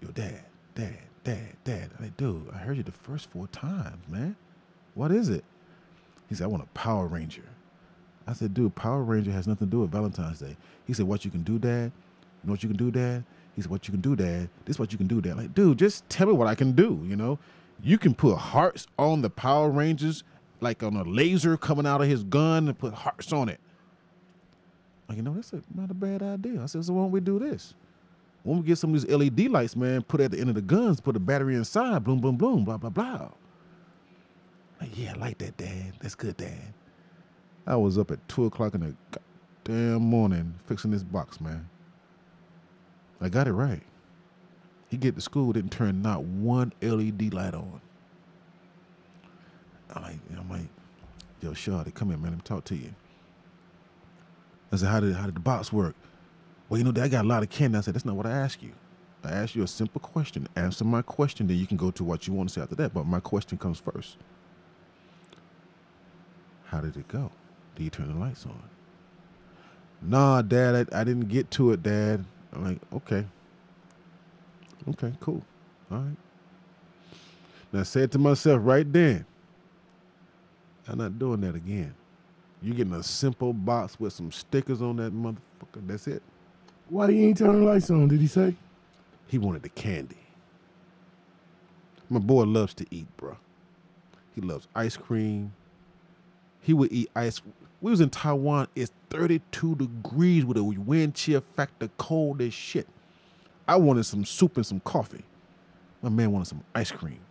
I'm like, dude, I heard you the first 4 times, man. What is it? He said, I want a Power Ranger. I said, dude, Power Ranger has nothing to do with Valentine's Day. He said, what you can do, Dad? You know what you can do, Dad? He said, what you can do, Dad? This is what you can do, Dad. Like, dude, just tell me what I can do, you know? You can put hearts on the Power Rangers, like on a laser coming out of his gun, and put hearts on it. Like, that's not a bad idea. I said, so why don't we do this? When we get some of these LED lights, man, put at the end of the guns, put a battery inside, boom, boom, boom, blah, blah, blah. Like, yeah, I like that, Dad. That's good, Dad. I was up at 2 o'clock in the goddamn morning fixing this box, man. I got it right. He get to school, didn't turn not one LED light on. I'm like, yo, Shawty, come here, man. Let me talk to you. I said, how did the box work? Well, Dad, I got a lot of candy. I said, that's not what I asked you. I asked you a simple question. Answer my question, then you can go to what you want to say after that. But my question comes first. How did it go? Did you turn the lights on? Nah, Dad, I didn't get to it, Dad. I'm like, okay. Okay, cool. All right. Now I said to myself right then, I'm not doing that again. You getting a simple box with some stickers on that motherfucker. That's it. Why you ain't turn the lights on, did he say? He wanted the candy. My boy loves to eat, bro. He loves ice cream. He would eat ice. We was in Taiwan. It's 32 degrees with a wind chill factor, cold as shit. I wanted some soup and some coffee. My man wanted some ice cream.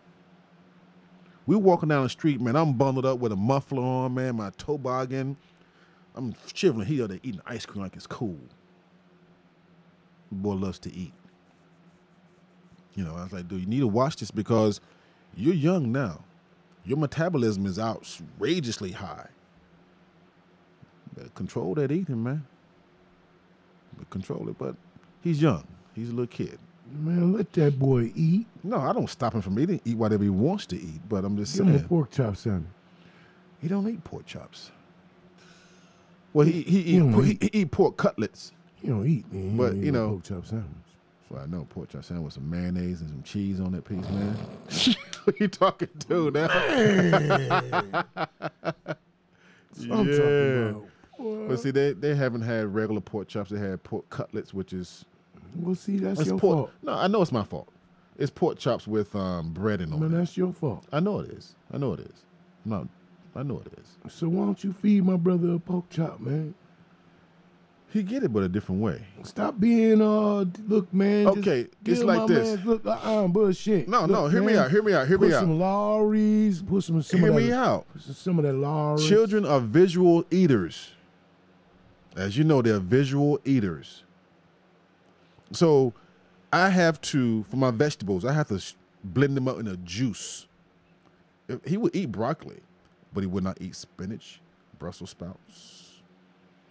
We walking down the street, man. I'm bundled up with a muffler on, man, my toboggan. I'm shivering. He out there eating ice cream like it's cool. Boy loves to eat. I was like, dude, you need to watch this because you're young now. Your metabolism is outrageously high. Better control that eating, man. Control it, but he's young. He's a little kid. Man, let that boy eat. No, I don't stop him from eating. Eat whatever he wants to eat, but I'm just Give him saying. a pork chop sandwich. He don't eat pork chops. Well, he eat pork cutlets. He don't eat, man. But, pork chop sandwich. Well, I know pork chop sandwich with some mayonnaise and some cheese on that piece, man. What you talking to now? I'm talking about. But see, they haven't had regular pork chops. They had pork cutlets, which is... Well, see, that's your pork. fault. No, I know it's my fault. It's pork chops with breading on it. Man, that's your fault. I know it is. I know it is. I know it is. So why don't you feed my brother a pork chop, man? He get it, but a different way. Stop being, look, man. Okay, it's like this. Man, look, bullshit. No, look, hear me out. Put some Lawry's, put some Hear me out. Some of that Lawry's. Children are visual eaters. As you know, they're visual eaters. So I have to, for my vegetables, I have to blend them up in a juice. He would eat broccoli, but he would not eat spinach, Brussels sprouts.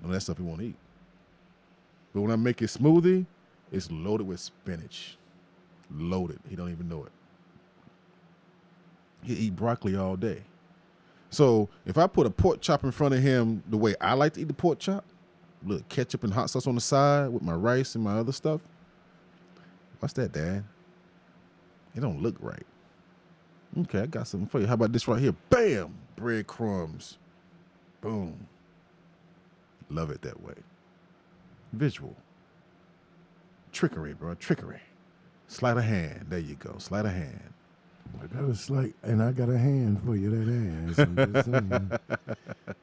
None of that stuff he won't eat. But when I make a smoothie, it's loaded with spinach. Loaded. He don't even know it. He eat broccoli all day. So if I put a pork chop in front of him the way I like to eat the pork chop, little ketchup and hot sauce on the side with my rice and my other stuff. What's that, Dad? It don't look right. Okay, I got something for you. How about this right here? Bam! Breadcrumbs. Boom. Love it that way. Visual. Trickery, bro. Trickery. Sleight of hand. There you go. Sleight of hand. I got a slight, and I got a hand for you, that ass. I'm just saying.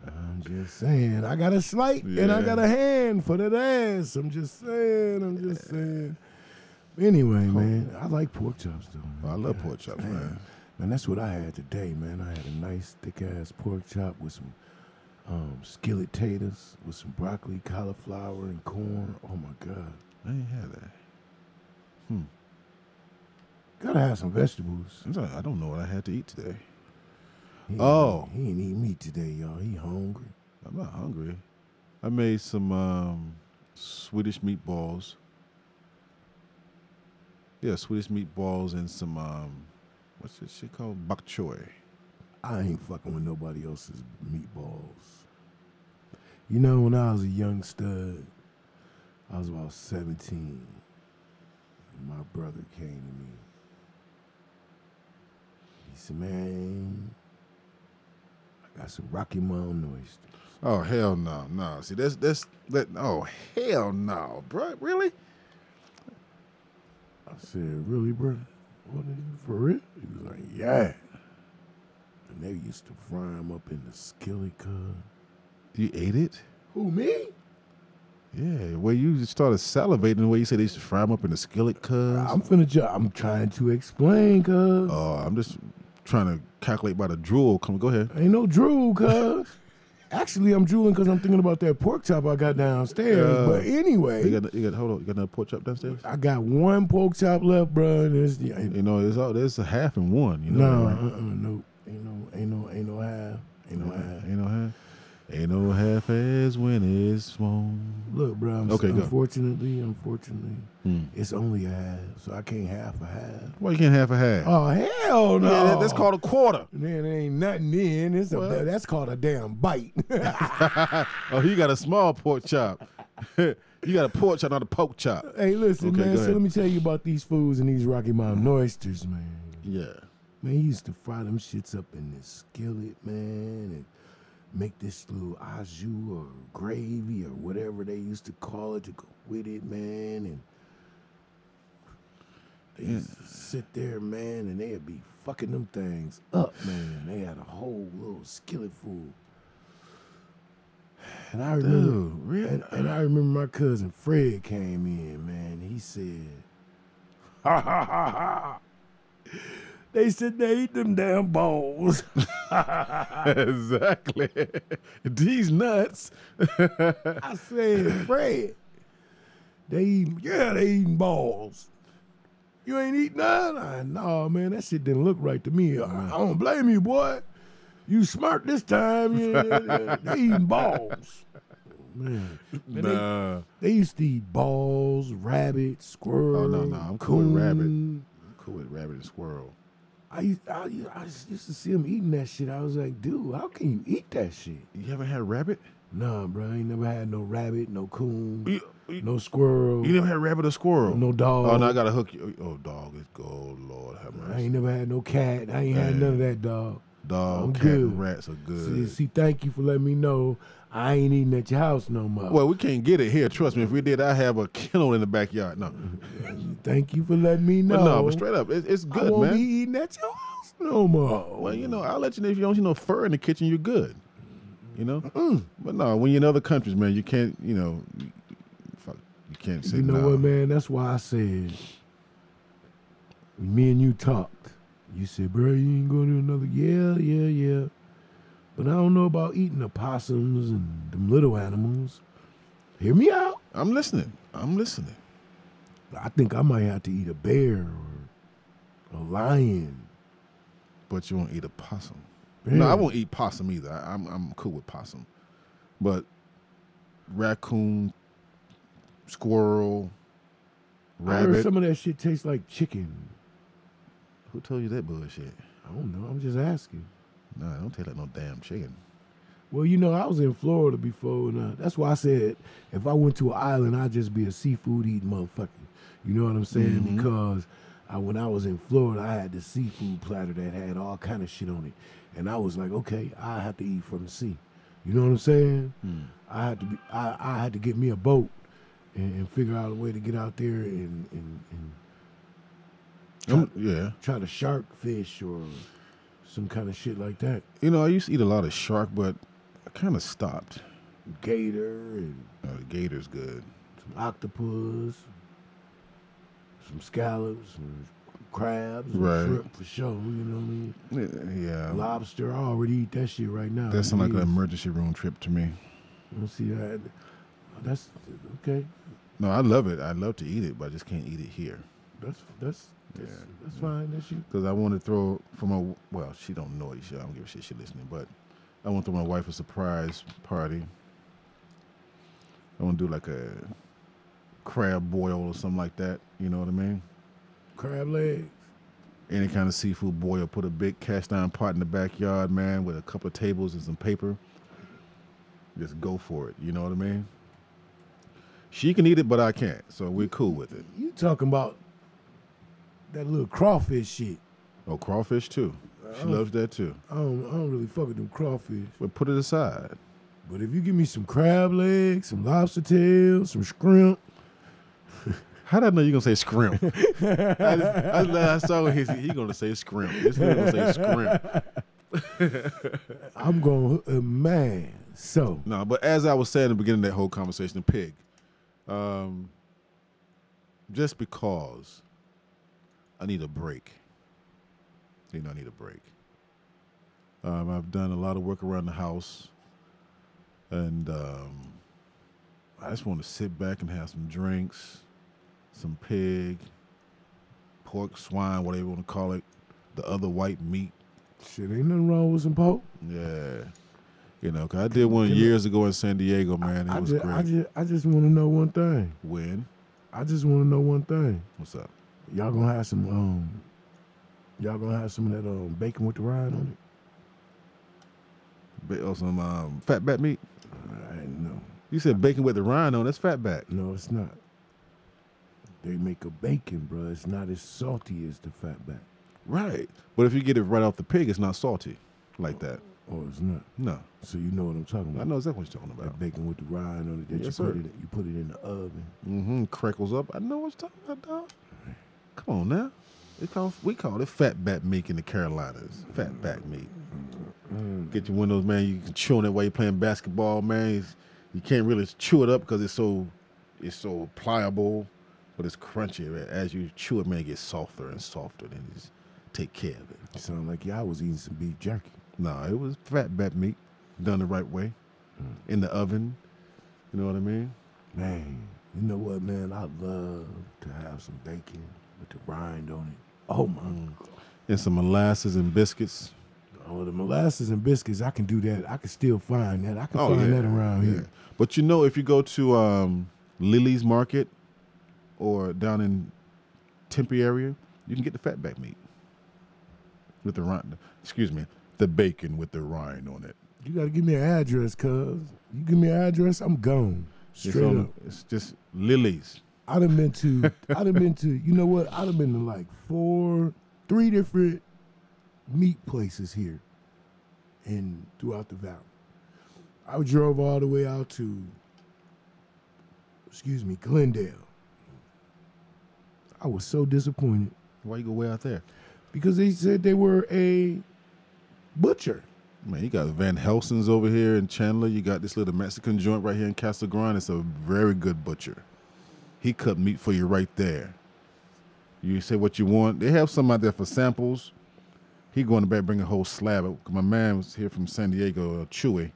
I'm just saying. I got a slight, and I got a hand for that ass. I'm just saying. Anyway, man, I like pork chops though. Man. I love pork chops, Damn. man. Man, that's what I had today, man. I had a nice thick ass pork chop with some skillet taters with some broccoli, cauliflower, and corn. Oh my god, I ain't had that. gotta have some vegetables. I don't know what I had to eat today. He ain't eat meat today, y'all. He hungry. I'm not hungry. I made some Swedish meatballs. Yeah, Swedish meatballs and some what's this shit called? Bok choy. I ain't fucking with nobody else's meatballs. You know, when I was a young stud, I was about 17. And my brother came to me. He said, man, I got some Rocky Mountain oysters. Oh hell no, no. See that. Oh hell no, bro. Really? I said, really, bro? What is it, for real? He was like, yeah. And they used to fry them up in the skillet, cuz. You ate it? Who, me? Yeah. Where you started salivating the way you said they used to fry them up in the skillet, cuz. I'm trying to explain, cuz. Oh, I'm just trying to calculate by the drool. Come, go ahead. Ain't no drool, cuz. Actually, I'm drooling because I'm thinking about that pork chop I got downstairs. But anyway, you got hold on. You got another pork chop downstairs? I got one pork chop left, bro. And it's, You know, there's a half and one. You know, no, ain't no half, ain't no half. Ain't no half. Ain't no half as when it's small. Look, bro. Unfortunately, it's only a half, so I can't half a half. Why you can't half a half? Oh hell no! Yeah, that's called a quarter. Man, there ain't nothing in. That's called a damn bite. Oh, you got a small pork chop. You got a pork chop, not a poke chop. Hey, listen, Okay, man. go So ahead. let me tell you about these foods and these Rocky Mountain oysters, man. Yeah. Man, he used to fry them shits up in this skillet, man, and make this little au jus or gravy or whatever they used to call it to go with it, man. And they used to sit there, man, and they'd be fucking them things up, man. They had a whole little skillet full. And I remember, Dude, really? and I remember my cousin Fred came in, man. He said, ha ha ha ha. They said they eat them damn balls. Exactly. These nuts. I said, Fred, they eating balls. You ain't eating none? No, man, that shit didn't look right to me. I don't blame you, boy. You smart this time. Yeah, they eating balls. Man. Nah. They used to eat balls, rabbit, squirrel. Oh, no. I'm cool with rabbit. I'm cool with rabbit and squirrel. I used to see them eating that shit. I was like, dude, how can you eat that shit? You haven't had rabbit? Nah, bro, I ain't never had no rabbit, no coon, You no squirrel, never had rabbit or squirrel? no dog. Oh, no, I got to hook you. Oh, dog is gold. Lord have mercy. I ain't never had no cat. I ain't had none of that, dog. Dog, I'm cat, good. and rats are good. See, thank you for letting me know I ain't eating at your house no more. Well, we can't get it here. Trust me. If we did, I have a kennel in the backyard. No. Thank you for letting me know. But no, but straight up, it's I good, won't man. be eating at your house no more. Well, you know, I'll let you know if you don't see no fur in the kitchen, you're good. You know? But no, when you're in other countries, man, you can't, you know, you can't say You know no. what, man? That's why I said, when me and you talked, you said, bro, you ain't going to do another. Yeah. But I don't know about eating the possums and them little animals. Hear me out. I'm listening. I think I might have to eat a bear or a lion. But you won't eat a possum. Yeah. No, I won't eat possum either. I'm cool with possum. But raccoon, squirrel, I heard rabbit. some of that shit tastes like chicken. Who told you that bullshit? I don't know. I'm just asking. No, don't taste like no damn chicken. Well, you know, I was in Florida before, and that's why I said if I went to an island, I'd just be a seafood eating motherfucker. You know what I'm saying? Mm-hmm. Because when I was in Florida, I had this seafood platter that had all kind of shit on it, and I was like, okay, I have to eat from the sea. You know what I'm saying? I had to get me a boat and figure out a way to get out there and try to shark fish or some kind of shit like that. You know, I used to eat a lot of shark, but I kind of stopped. Gator and The gator's good. some octopus, some scallops, some crabs, some Right. shrimp for sure. You know what I mean? Yeah. Lobster, I already eat that shit right now. That sounds like an It is. emergency room trip to me. You don't see that? That's okay. No, I love it. I love to eat it, but I just can't eat it here. That's fine. That's you. Because I want to throw for my, well, she don't know it. I don't give a shit she listening, but I want to throw my wife a surprise party. I want to do like a crab boil or something like that. You know what I mean? Crab legs. Any kind of seafood boil. Put a big cast iron pot in the backyard, man, with a couple of tables and some paper. Just go for it. You know what I mean? She can eat it, but I can't. So we're cool with it. You talking about that little crawfish shit? Oh, crawfish too. She loves that too. I don't really fuck with them crawfish. But put it aside. But if you give me some crab legs, some lobster tails, some shrimp, How did I know you're going to say scrimp? I saw he going to say scrimp. This nigga going to say scrimp. I'm going, man. So, No, but as I was saying in the beginning of that whole conversation, the pig, just because I need a break. You know, I need a break. I've done a lot of work around the house, and I just want to sit back and have some drinks, some pig, pork, swine, whatever you want to call it, the other white meat. shit, ain't nothing wrong with some pork. Yeah. You know, 'cause I did one years ago in San Diego, man. It was great. I just want to know one thing. When? I just want to know one thing. What's up? Y'all gonna have some of that bacon with the rind on Some fatback meat? it? I didn't know. You said bacon with the rind on. That's fatback. No, it's not. They make a bacon, bro. It's not as salty as the fatback. Right. But if you get it right off the pig, it's not salty like that. Oh, it's not. No. So you know what I'm talking about. I know exactly what you're talking That about. bacon with the rind on it that Yes, you sir. put it in the oven. Mm-hmm. Crackles up. I know what you're talking about, dog. Come on now. We call it fatback meat in the Carolinas. Fatback meat. Get you one of those, man, you can chew on it while you're playing basketball, man. You can't really chew it up because it's so pliable, but it's crunchy. Man. As you chew it, man, it gets softer and softer. Then you just take care of it. It sounded like y'all was eating some beef jerky. No, it was fatback meat done the right way in the oven. You know what I mean? Man, you know what, man? I love to have some bacon with the rind on it. Oh, my God. And some molasses and biscuits. Oh, the molasses and biscuits, I can do that. I can still find that. I can find that around here. But you know, if you go to Lily's Market or down in Tempe area, you can get the fatback meat with the rind. Excuse me, the bacon with the rind on it. You got to give me an address, cuz. You give me an address, I'm gone. Straight up. It's just Lily's. I done been to, you know what? I done been to like 3 different meat places here and throughout the valley. I drove all the way out to, Glendale. I was so disappointed Why you go way out there? because they said they were a butcher. Man, you got Van Helsing's over here in Chandler. You got this little Mexican joint right here in Casa Grande. It's a very good butcher. He cut meat for you right there. You say what you want. They have some out there for samples. He going to back bring a whole slab. My man was here from San Diego, Chewy,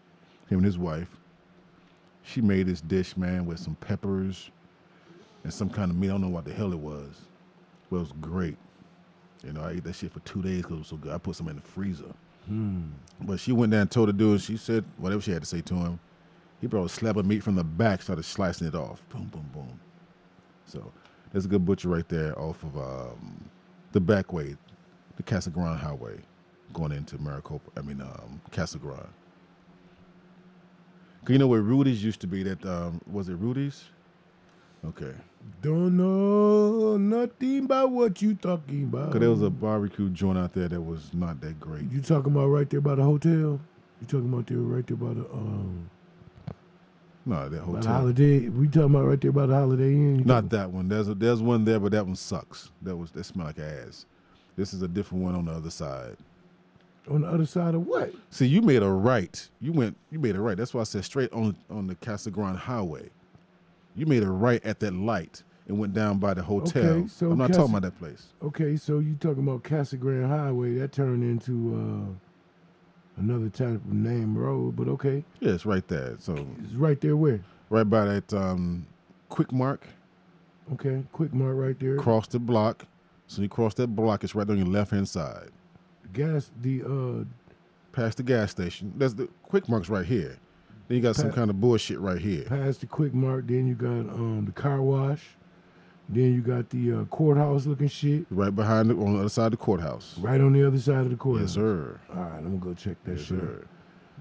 him and his wife. She made this dish, man, with some peppers and some kind of meat. I don't know what the hell it was. But it was great. You know, I ate that shit for 2 days because it was so good. I put some in the freezer. But she went down and told the dude, she said whatever she had to say to him. He brought a slab of meat from the back, started slicing it off. Boom, boom, boom. So there's a good butcher right there off of the back way, the Casa Grande Highway, going into Casa Grande. 'Cause you know where Rudy's used to be? That was it Rudy's? Okay. Don't know nothing about what you talking about. Because there was a barbecue joint out there that was not that great. You talking about right there by the hotel? You talking about there right there by the No, that by the hotel. Holiday? We talking about right there by the Holiday Inn? You Not that one. There's one there, but that one sucks. That smelled like ass. This is a different one on the other side. on the other side of what? See, you made a right. You made a right. That's why I said straight on the Casa Grande Highway. You made a right at that light, and went down by the hotel. Okay, so I'm not talking about that place. Okay, so you talking about Casa Grande Highway? That turned into another type of name road, but okay. Yeah, it's right there. So It's right there where? right by that Quick Mark. Okay, Quick Mart right there. Cross the block. So you cross that block, it's right on your left-hand side. Past the gas station. There's the Quick Mark's right here. Then you got some kind of bullshit right here. Past the Quick Mart, then you got the car wash. Then you got the courthouse looking shit. Right behind on the other side of the courthouse. Right on the other side of the courthouse. Yes, sir. All right, I'm gonna go check that Yes, shit sir. out.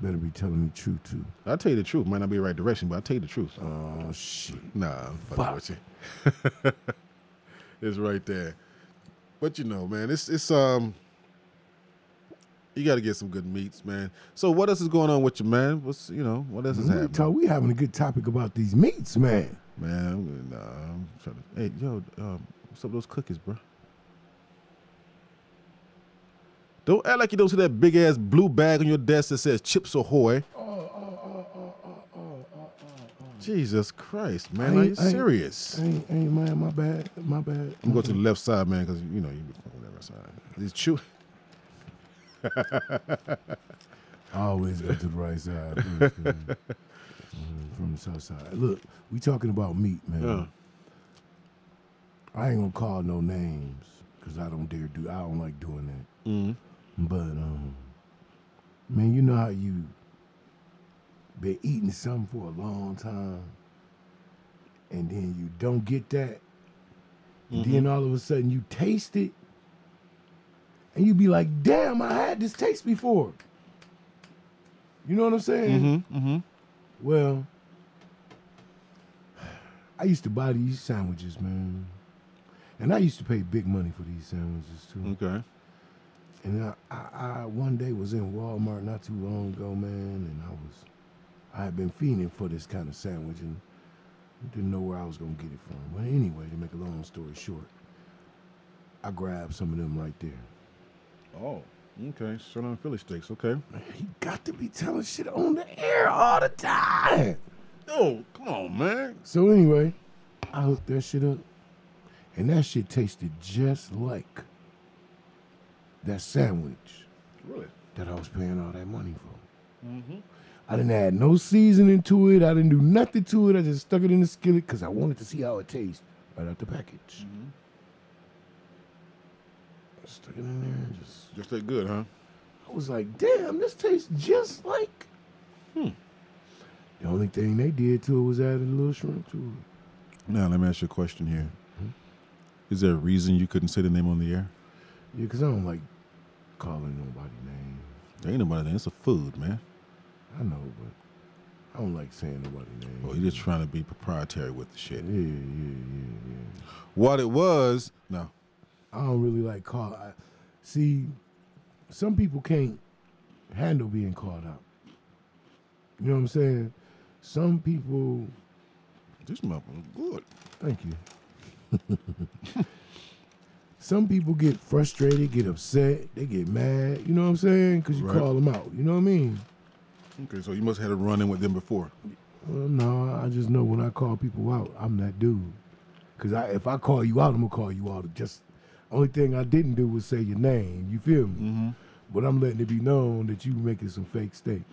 Better be telling me the truth too. I'll tell you the truth. Might not be the right direction, but I'll tell you the truth. Oh shit. Nah, I'm fucking with you. It's right there. But you know, man, it's you got to get some good meats, man. So what else is going on with you, man? What else is happening? We having a good topic about these meats, man. Man, I'm trying to. Hey, yo, what's up with those cookies, bro? Don't act like you don't see that big ass blue bag on your desk that says Chips Ahoy. Jesus Christ, man, are you serious? Ain't man, my bad. I'm gonna go to the left side, man, because you be on the left side. These chew. I always go to the right side. From the south side. Look, we talking about meat, man. Yeah. I ain't gonna call no names because I don't like doing that. Mm-hmm. But man, you know how you been eating something for a long time, and then you don't get that, and then all of a sudden you taste it, and you be like, "Damn, I had this taste before." You know what I'm saying? Well, I used to buy these sandwiches, man. And I used to pay big money for these sandwiches, too. Okay. And I one day was in Walmart not too long ago, man, and I had been fiending for this kind of sandwich and didn't know where I was going to get it from. But anyway, to make a long story short, I grabbed some of them right there. Oh, okay. Sirloin Philly steaks, okay. Man, he got to be telling shit on the air all the time. Oh, come on, man. So anyway, I hooked that shit up, and that shit tasted just like that sandwich Really? that I was paying all that money for. I didn't add no seasoning to it. I didn't do nothing to it. I just stuck it in the skillet because I wanted to see how it tastes right out the package. Stuck it in there and Just that good, huh? I was like, damn, this tastes just like. The only thing they did to it was add a little shrimp to it. Now, let me ask you a question here. Is there a reason you couldn't say the name on the air? Yeah, because I don't like calling nobody names. There ain't nobody there. It's a food, man. I know, but I don't like saying nobody's name. Oh, you're just trying to be proprietary with the shit. Yeah. What it was, no. I don't really like see, some people can't handle being called out. You know what I'm saying? Some people. This motherfucker's good. Thank you. Some people get frustrated, get upset, they get mad. You know what I'm saying? Because you call them out. You know what I mean? Okay, so you must have had a run-in with them before. Well, no, I just know when I call people out, I'm that dude. Because if I call you out, I'm going to call you out. Just only thing I didn't do was say your name. You feel me? But I'm letting it be known that you making some fake steak.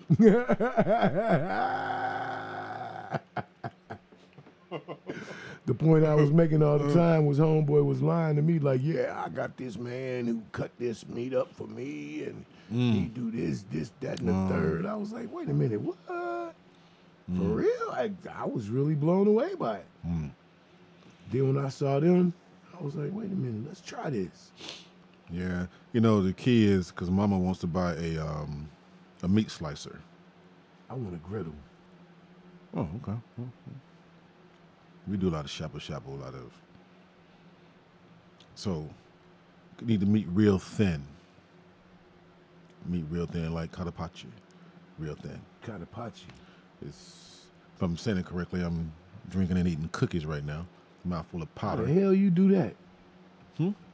The point I was making all the time was homeboy was lying to me like, yeah, I got this man who cut this meat up for me and he do this, that, and the third. I was like, wait a minute, what? For real? I was really blown away by it. Then when I saw them, I was like, wait a minute, let's try this. Yeah, the key is because Mama wants to buy a meat slicer. I want a griddle. Oh, okay. We do a lot of shabu, a lot of. So, you need the meat real thin. Meat real thin, like carpaccio, real thin. Carpaccio. If I'm saying it correctly, I'm drinking and eating cookies right now. Mouthful of powder. How the hell you do that?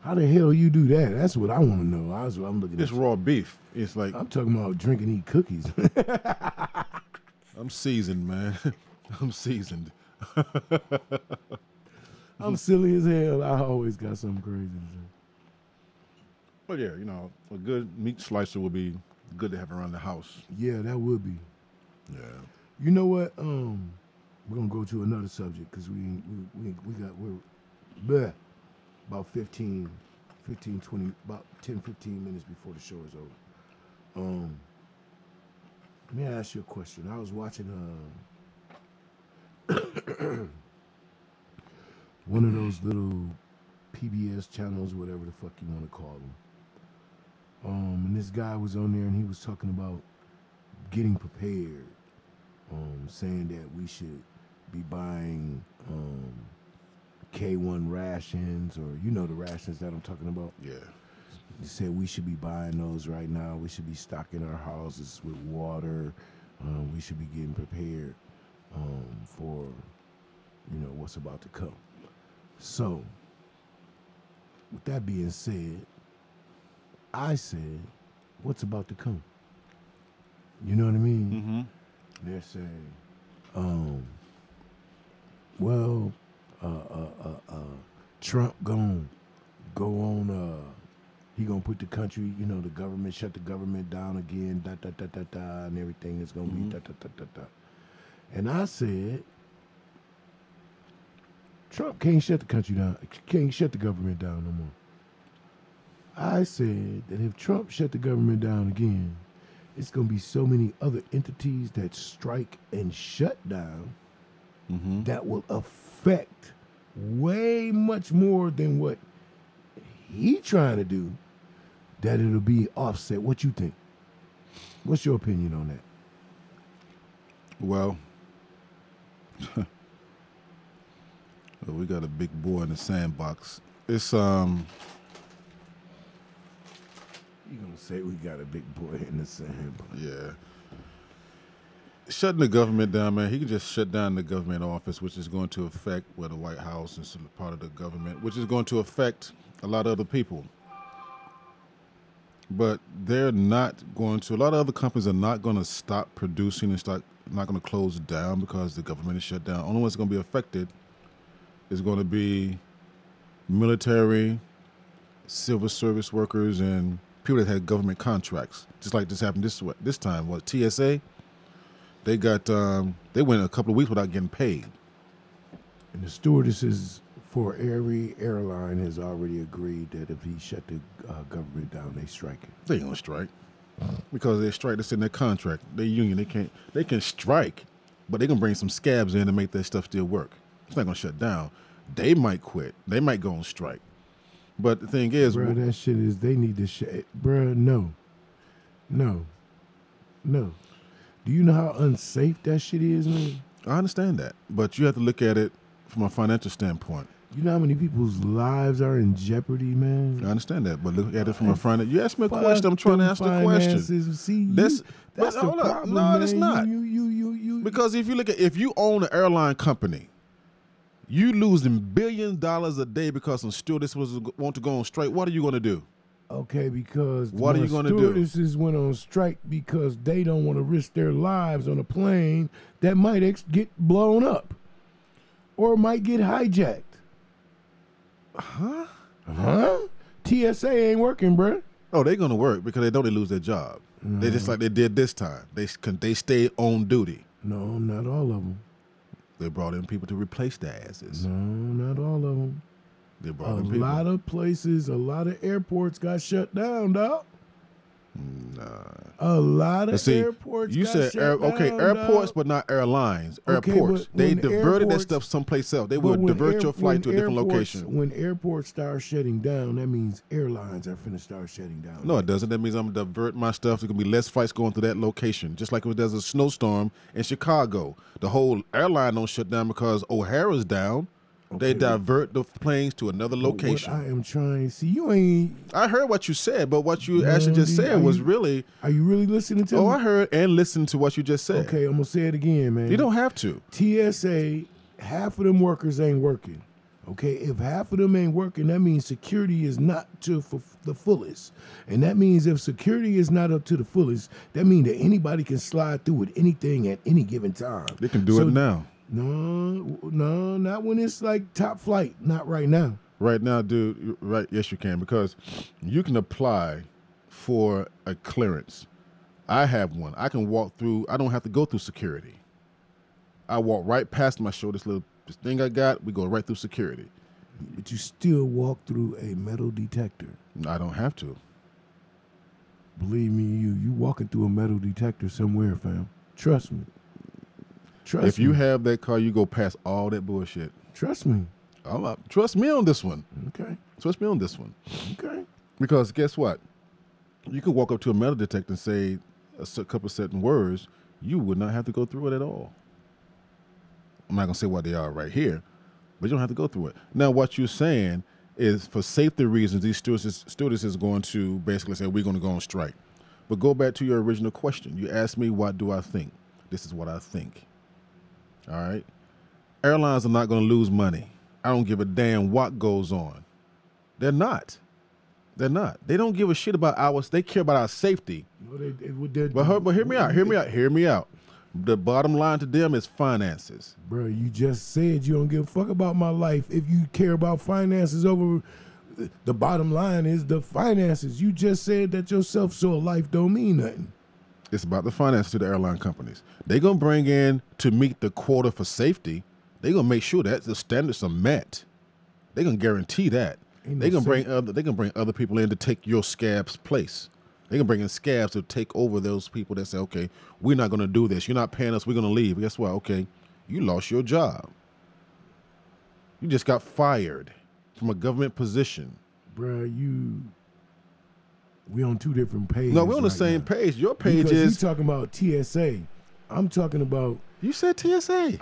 How the hell you do that? That's what I want to know. I'm looking It's at raw beef. It's like I'm talking about drink and eat cookies. I'm seasoned, man. I'm seasoned. I'm silly as hell. I always got something crazy to say. But yeah, a good meat slicer would be good to have around the house. Yeah, that would be. Yeah. You know what? We're gonna go to another subject because we're about 15, 20, about 10, 15 minutes before the show is over. Let me ask you a question. I was watching one of those little PBS channels, whatever the fuck you want to call them. And this guy was on there and he was talking about getting prepared, saying that we should be buying K1 rations, or the rations that I'm talking about. Yeah. He said we should be buying those right now. We should be stocking our houses with water. We should be getting prepared for, what's about to come. So, with that being said, I said, what's about to come? You know what I mean? Mm-hmm. They're saying, Trump gonna go on, he gonna put the country, the government, shut the government down again, and everything is gonna be And I said, Trump can't shut the country down, can't shut the government down no more. I said that if Trump shut the government down again, it's going to be so many other entities that strike and shut down that will affect way much more than what he trying to do, that it'll be offset. What you think? What's your opinion on that? Well, we got a big boy in the sandbox. It's You gonna say we got a big boy in the sandbox? Yeah. Shutting the government down, man. He can just shut down the government office, which is going to affect the White House and some part of the government, which is going to affect a lot of other people. But they're not going to. A lot of other companies are not going to stop producing and not going to close down because the government is shut down. Only one's going to be affected is going to be military, civil service workers, and people that had government contracts, just like this happened this time. What, TSA? They got they went a couple of weeks without getting paid. And the stewardesses for every airline has already agreed that if he shut the government down, they strike it. They ain't gonna strike because they strike. That's in their contract. Their union. They can strike, but they gonna bring some scabs in to make that stuff still work. It's not gonna shut down. They might quit. They might go on strike. But the thing is, bro, that shit is, they need to shut, bro. No. Do you know how unsafe that shit is, man? I understand that, but you have to look at it from a financial standpoint. You know how many people's lives are in jeopardy, man? I understand that, but look at it from a financial. You asked me a question. I'm trying to answer the question. See, that's the problem. No, it's not. Because if you own an airline company, you losing $1 billion a day because some stewardesses want to go on strike. What are you going to do? Okay, because what are you going to do? Stewardesses went on strike because they don't want to risk their lives on a plane that might get blown up or might get hijacked. Huh? TSA ain't working, bro. Oh, they're going to work because they know they lose their job. No. They just like they did this time. They stayed on duty. No, not all of them. They brought in people to replace their asses. No, not all of them. They brought in people. A lot of places, a lot of airports got shut down, dog. Nah. A lot of airports. You said airports, but not airlines. Airports. They diverted that stuff someplace else. They would divert your flight to a different location. When airports start shutting down, that means airlines are finna start shutting down. No, it doesn't. That means I'm gonna divert my stuff. There's gonna be less flights going through that location. Just like if there's a snowstorm in Chicago, the whole airline don't shut down because O'Hara's down. They divert the planes to another location. What I am trying. See, you ain't. I heard what you said, but what you actually just said was really. Are you really listening to me? Oh, I heard and listened to what you just said. Okay, I'm gonna say it again, man. You don't have to. TSA, half of them workers ain't working. Okay, if half of them ain't working, that means security is not to the fullest, and that means if security is not up to the fullest, that means that anybody can slide through with anything at any given time. They can do it now. No, not when it's like top flight. Not right now. Right now, dude, right? Yes, you can, because you can apply for a clearance. I have one. I can walk through. I don't have to go through security. I walk right past my show. This thing I got, we go right through security. But you still walk through a metal detector. I don't have to. Believe me, you walking through a metal detector somewhere, fam. Trust me. If you have that car, you go past all that bullshit. Trust me. Trust me on this one. Okay. Trust me on this one. Okay. Because guess what? You could walk up to a metal detector and say a couple of certain words. You would not have to go through it at all. I'm not going to say what they are right here, but you don't have to go through it. Now, what you're saying is for safety reasons, these stewardesses is going to basically say, we're going to go on strike. But go back to your original question. You asked me, what do I think? This is what I think. All right? Airlines are not going to lose money. I don't give a damn what goes on. They're not. They're not. They don't give a shit about ours. They care about our safety. No, But hear me out. Hear me out. The bottom line to them is finances. Bro, you just said you don't give a fuck about my life. If you care about finances over, the bottom line is the finances. You just said that yourself, so a life don't mean nothing. It's about the finances to the airline companies. They're going to bring in, to meet the quota for safety, they're going to make sure that the standards are met. They're going to guarantee that. They can bring other people in to take your scab's place. They can bring in scabs to take over those people that say, okay, we're not going to do this. You're not paying us. We're going to leave. Guess what? Okay, you lost your job. You just got fired from a government position. Bruh, we on two different pages. No, we're on the same page. Your page is... you talking about TSA. I'm talking about... You said TSA.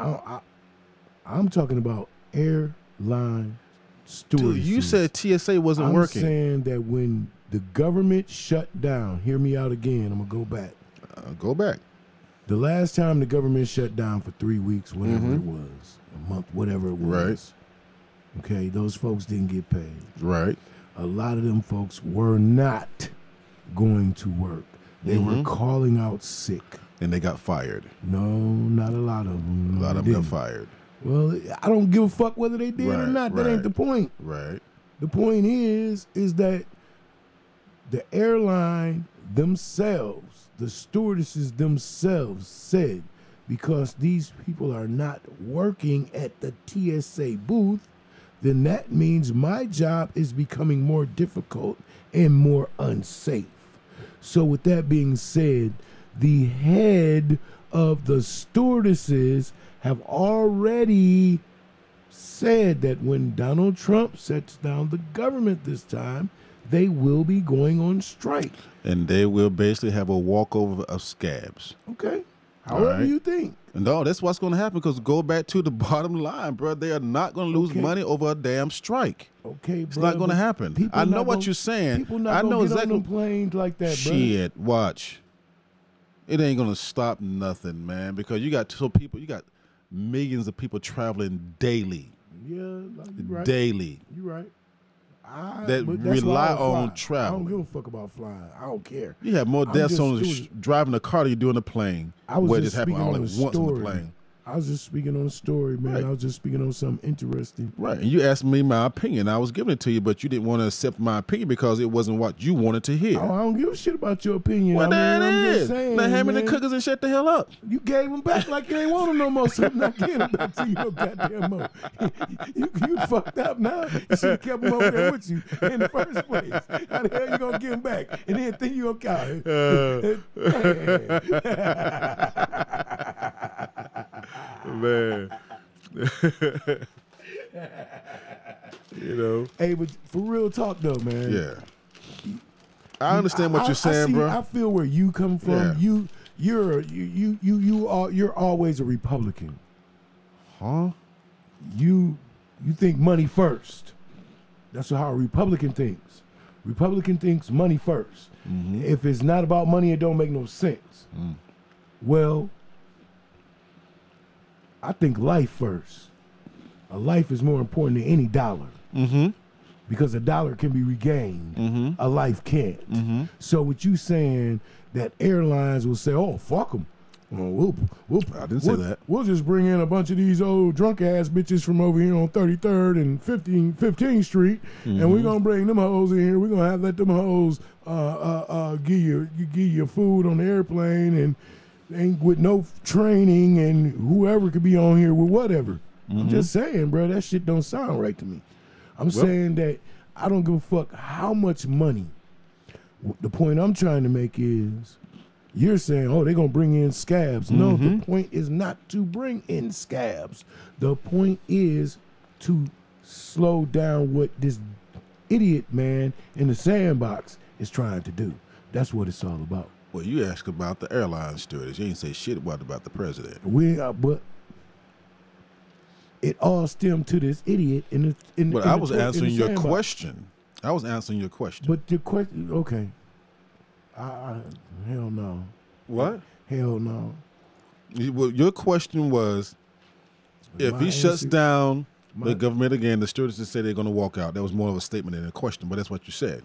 I'm talking about airline stewardesses. Dude, you said TSA wasn't working. I'm saying that when the government shut down, hear me out again, I'm going to go back. Go back. The last time the government shut down for 3 weeks, whatever it was, a month, whatever it was. Right. Okay, those folks didn't get paid. Right. A lot of them folks were not going to work. They were calling out sick. And they got fired. No, not a lot of them. A lot of them got fired. Well, I don't give a fuck whether they did or not. That ain't the point. Right. The point is that the airline themselves, the stewardesses themselves said, because these people are not working at the TSA booth, then that means my job is becoming more difficult and more unsafe. So with that being said, the head of the stewardesses have already said that when Donald Trump sets down the government this time, they will be going on strike. And they will basically have a walkover of scabs. Okay. However you think. No, that's what's going to happen, because go back to the bottom line, bro. They are not going to lose money over a damn strike. Okay, bro. It's not going to happen. I know what you're saying. People not going to get on them planes like that, bro. Shit, watch. It ain't going to stop nothing, man, because you got millions of people traveling daily. Yeah, you're right. Daily. You're right. That rely on travel. I don't give a fuck about flying. I don't care. You have more deaths on driving a car than you do in a plane. Where this happened all at once on the plane. I was just speaking on a story, man. Right. I was just speaking on something interesting. Right. And you asked me my opinion. I was giving it to you, but you didn't want to accept my opinion because it wasn't what you wanted to hear. Oh, I don't give a shit about your opinion. Well, I'm just saying, now hand me the cookers and shut the hell up. You gave them back like you ain't want them no more, so I'm not giving them back to you no goddamn more. you fucked up now. You should have kept them over there with you in the first place. How the hell you going to give them back? And then think you going to Man. You know. Hey, but for real talk though, man. Yeah. I understand what you're saying, bro. I feel where you come from. Yeah. You're always a Republican. Huh? You think money first. That's how a Republican thinks. Republican thinks money first. Mm-hmm. If it's not about money, it don't make no sense. Mm. Well, I think life first. A life is more important than any dollar. Mm-hmm. Because a dollar can be regained. Mm-hmm. A life can't. Mm-hmm. So what you saying that airlines will say, oh, fuck them. Well, I didn't say that. We'll just bring in a bunch of these old drunk ass bitches from over here on 33rd and 15th Street, and we're gonna bring them hoes in here. We're gonna let them hoes give you food on the airplane and ain't with no training, and whoever could be on here with whatever. I'm just saying, bro, that shit don't sound right to me. I'm saying that I don't give a fuck how much money. The point I'm trying to make is, you're saying, oh, they're going to bring in scabs. No, the point is not to bring in scabs. The point is to slow down what this idiot man in the sandbox is trying to do. That's what it's all about. Well, you asked about the airline stewardess. You ain't say shit about the president. But it all stemmed to this idiot But I was answering your question. I was answering your question. But the question, okay. Hell no. What? Hell no. Well, your question was, if he shuts down the government again, the stewardesses say they're going to walk out. That was more of a statement than a question, but that's what you said.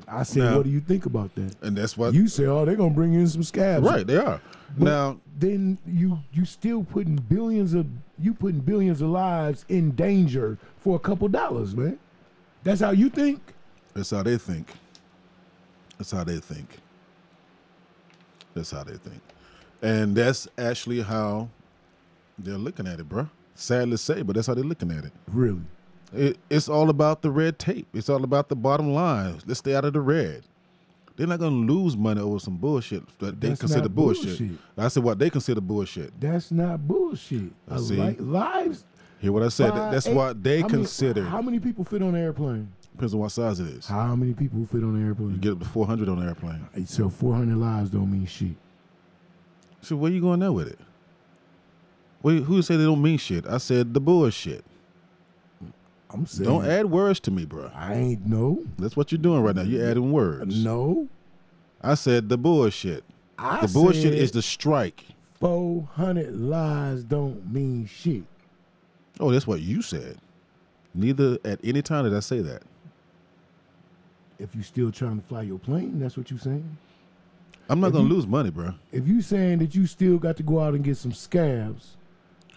I said, what do you think about that? And that's what you say. Oh, they're going to bring in some scabs. Right, they are. But now, then you still putting billions of lives in danger for a couple dollars, man. That's how you think. That's how they think. That's how they think. That's how they think. And that's actually how they're looking at it, bro. Sad to say, but that's how they're looking at it. Really? It's all about the red tape. It's all about the bottom line. Let's stay out of the red. They're not going to lose money over some bullshit that they consider bullshit. I said what they consider bullshit. That's not bullshit. Lives. Hear what I said? That's what they consider. How many people fit on an airplane? Depends on what size it is. How many people fit on an airplane? You get up to 400 on an airplane. So 400 lives don't mean shit. So where you going there with it? Who say they don't mean shit? I said the bullshit. I'm saying. Don't add words to me, bro. I ain't no. That's what you're doing right now. You're adding words. No. I said the bullshit. The bullshit is the strike. 400 lives don't mean shit. Oh, that's what you said. Neither at any time did I say that. If you still trying to fly your plane, that's what you saying? I'm not going to lose money, bro. If you saying that you still got to go out and get some scabs.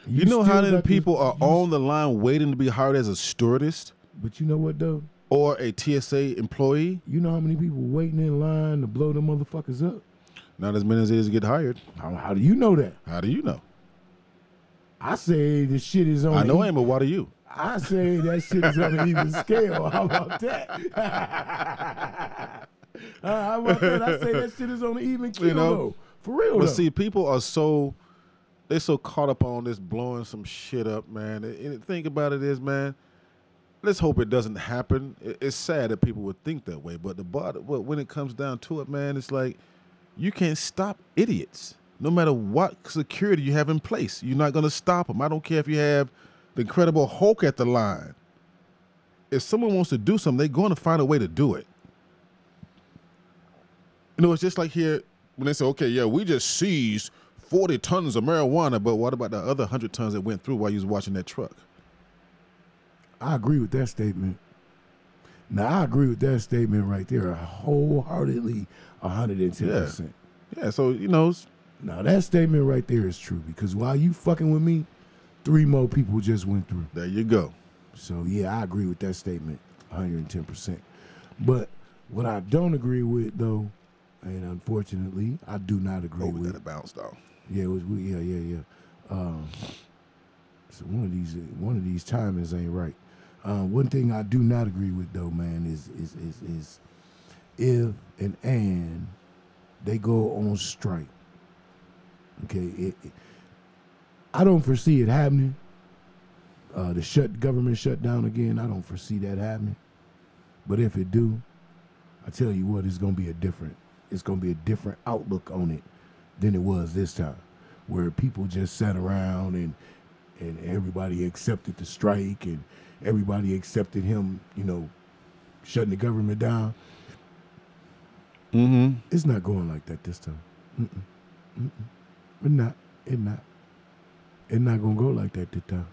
You know how many people are on the line waiting to be hired as a stewardess? But you know what, though? Or a TSA employee? You know how many people waiting in line to blow them motherfuckers up? Not as many as it is to get hired. How do you know that? How do you know? I say the shit is on. I know I am, but why do you? I say that shit is on an even scale. How about that? How about that? I say that shit is on an even kilo. You know, for real. But see, people are they're so caught up on this blowing some shit up, man. And the thing about it is, man, let's hope it doesn't happen. It's sad that people would think that way, but when it comes down to it, man, it's like you can't stop idiots. No matter what security you have in place, you're not going to stop them. I don't care if you have the Incredible Hulk at the line. If someone wants to do something, they're going to find a way to do it. You know, it's just like here when they say, okay, yeah, we just seized 40 tons of marijuana, but what about the other 100 tons that went through while you was watching that truck? I agree with that statement. Now, I agree with that statement right there wholeheartedly, 110%. Yeah, so, you know. Now, that statement right there is true because while you fucking with me, 3 more people just went through. There you go. So, yeah, I agree with that statement 110%. But what I don't agree with, though, and unfortunately, I do not agree with. That bounced off. Yeah, it was. Yeah. So one of these timings ain't right. One thing I do not agree with, though, man, is if and they go on strike. Okay, I don't foresee it happening. The government shut down again. I don't foresee that happening. But if it do, I tell you what, it's gonna be a different outlook on it than it was this time, where people just sat around and everybody accepted the strike and everybody accepted him, you know, shutting the government down. Mm-hmm. It's not going like that this time. It's not. It's not gonna go like that this time.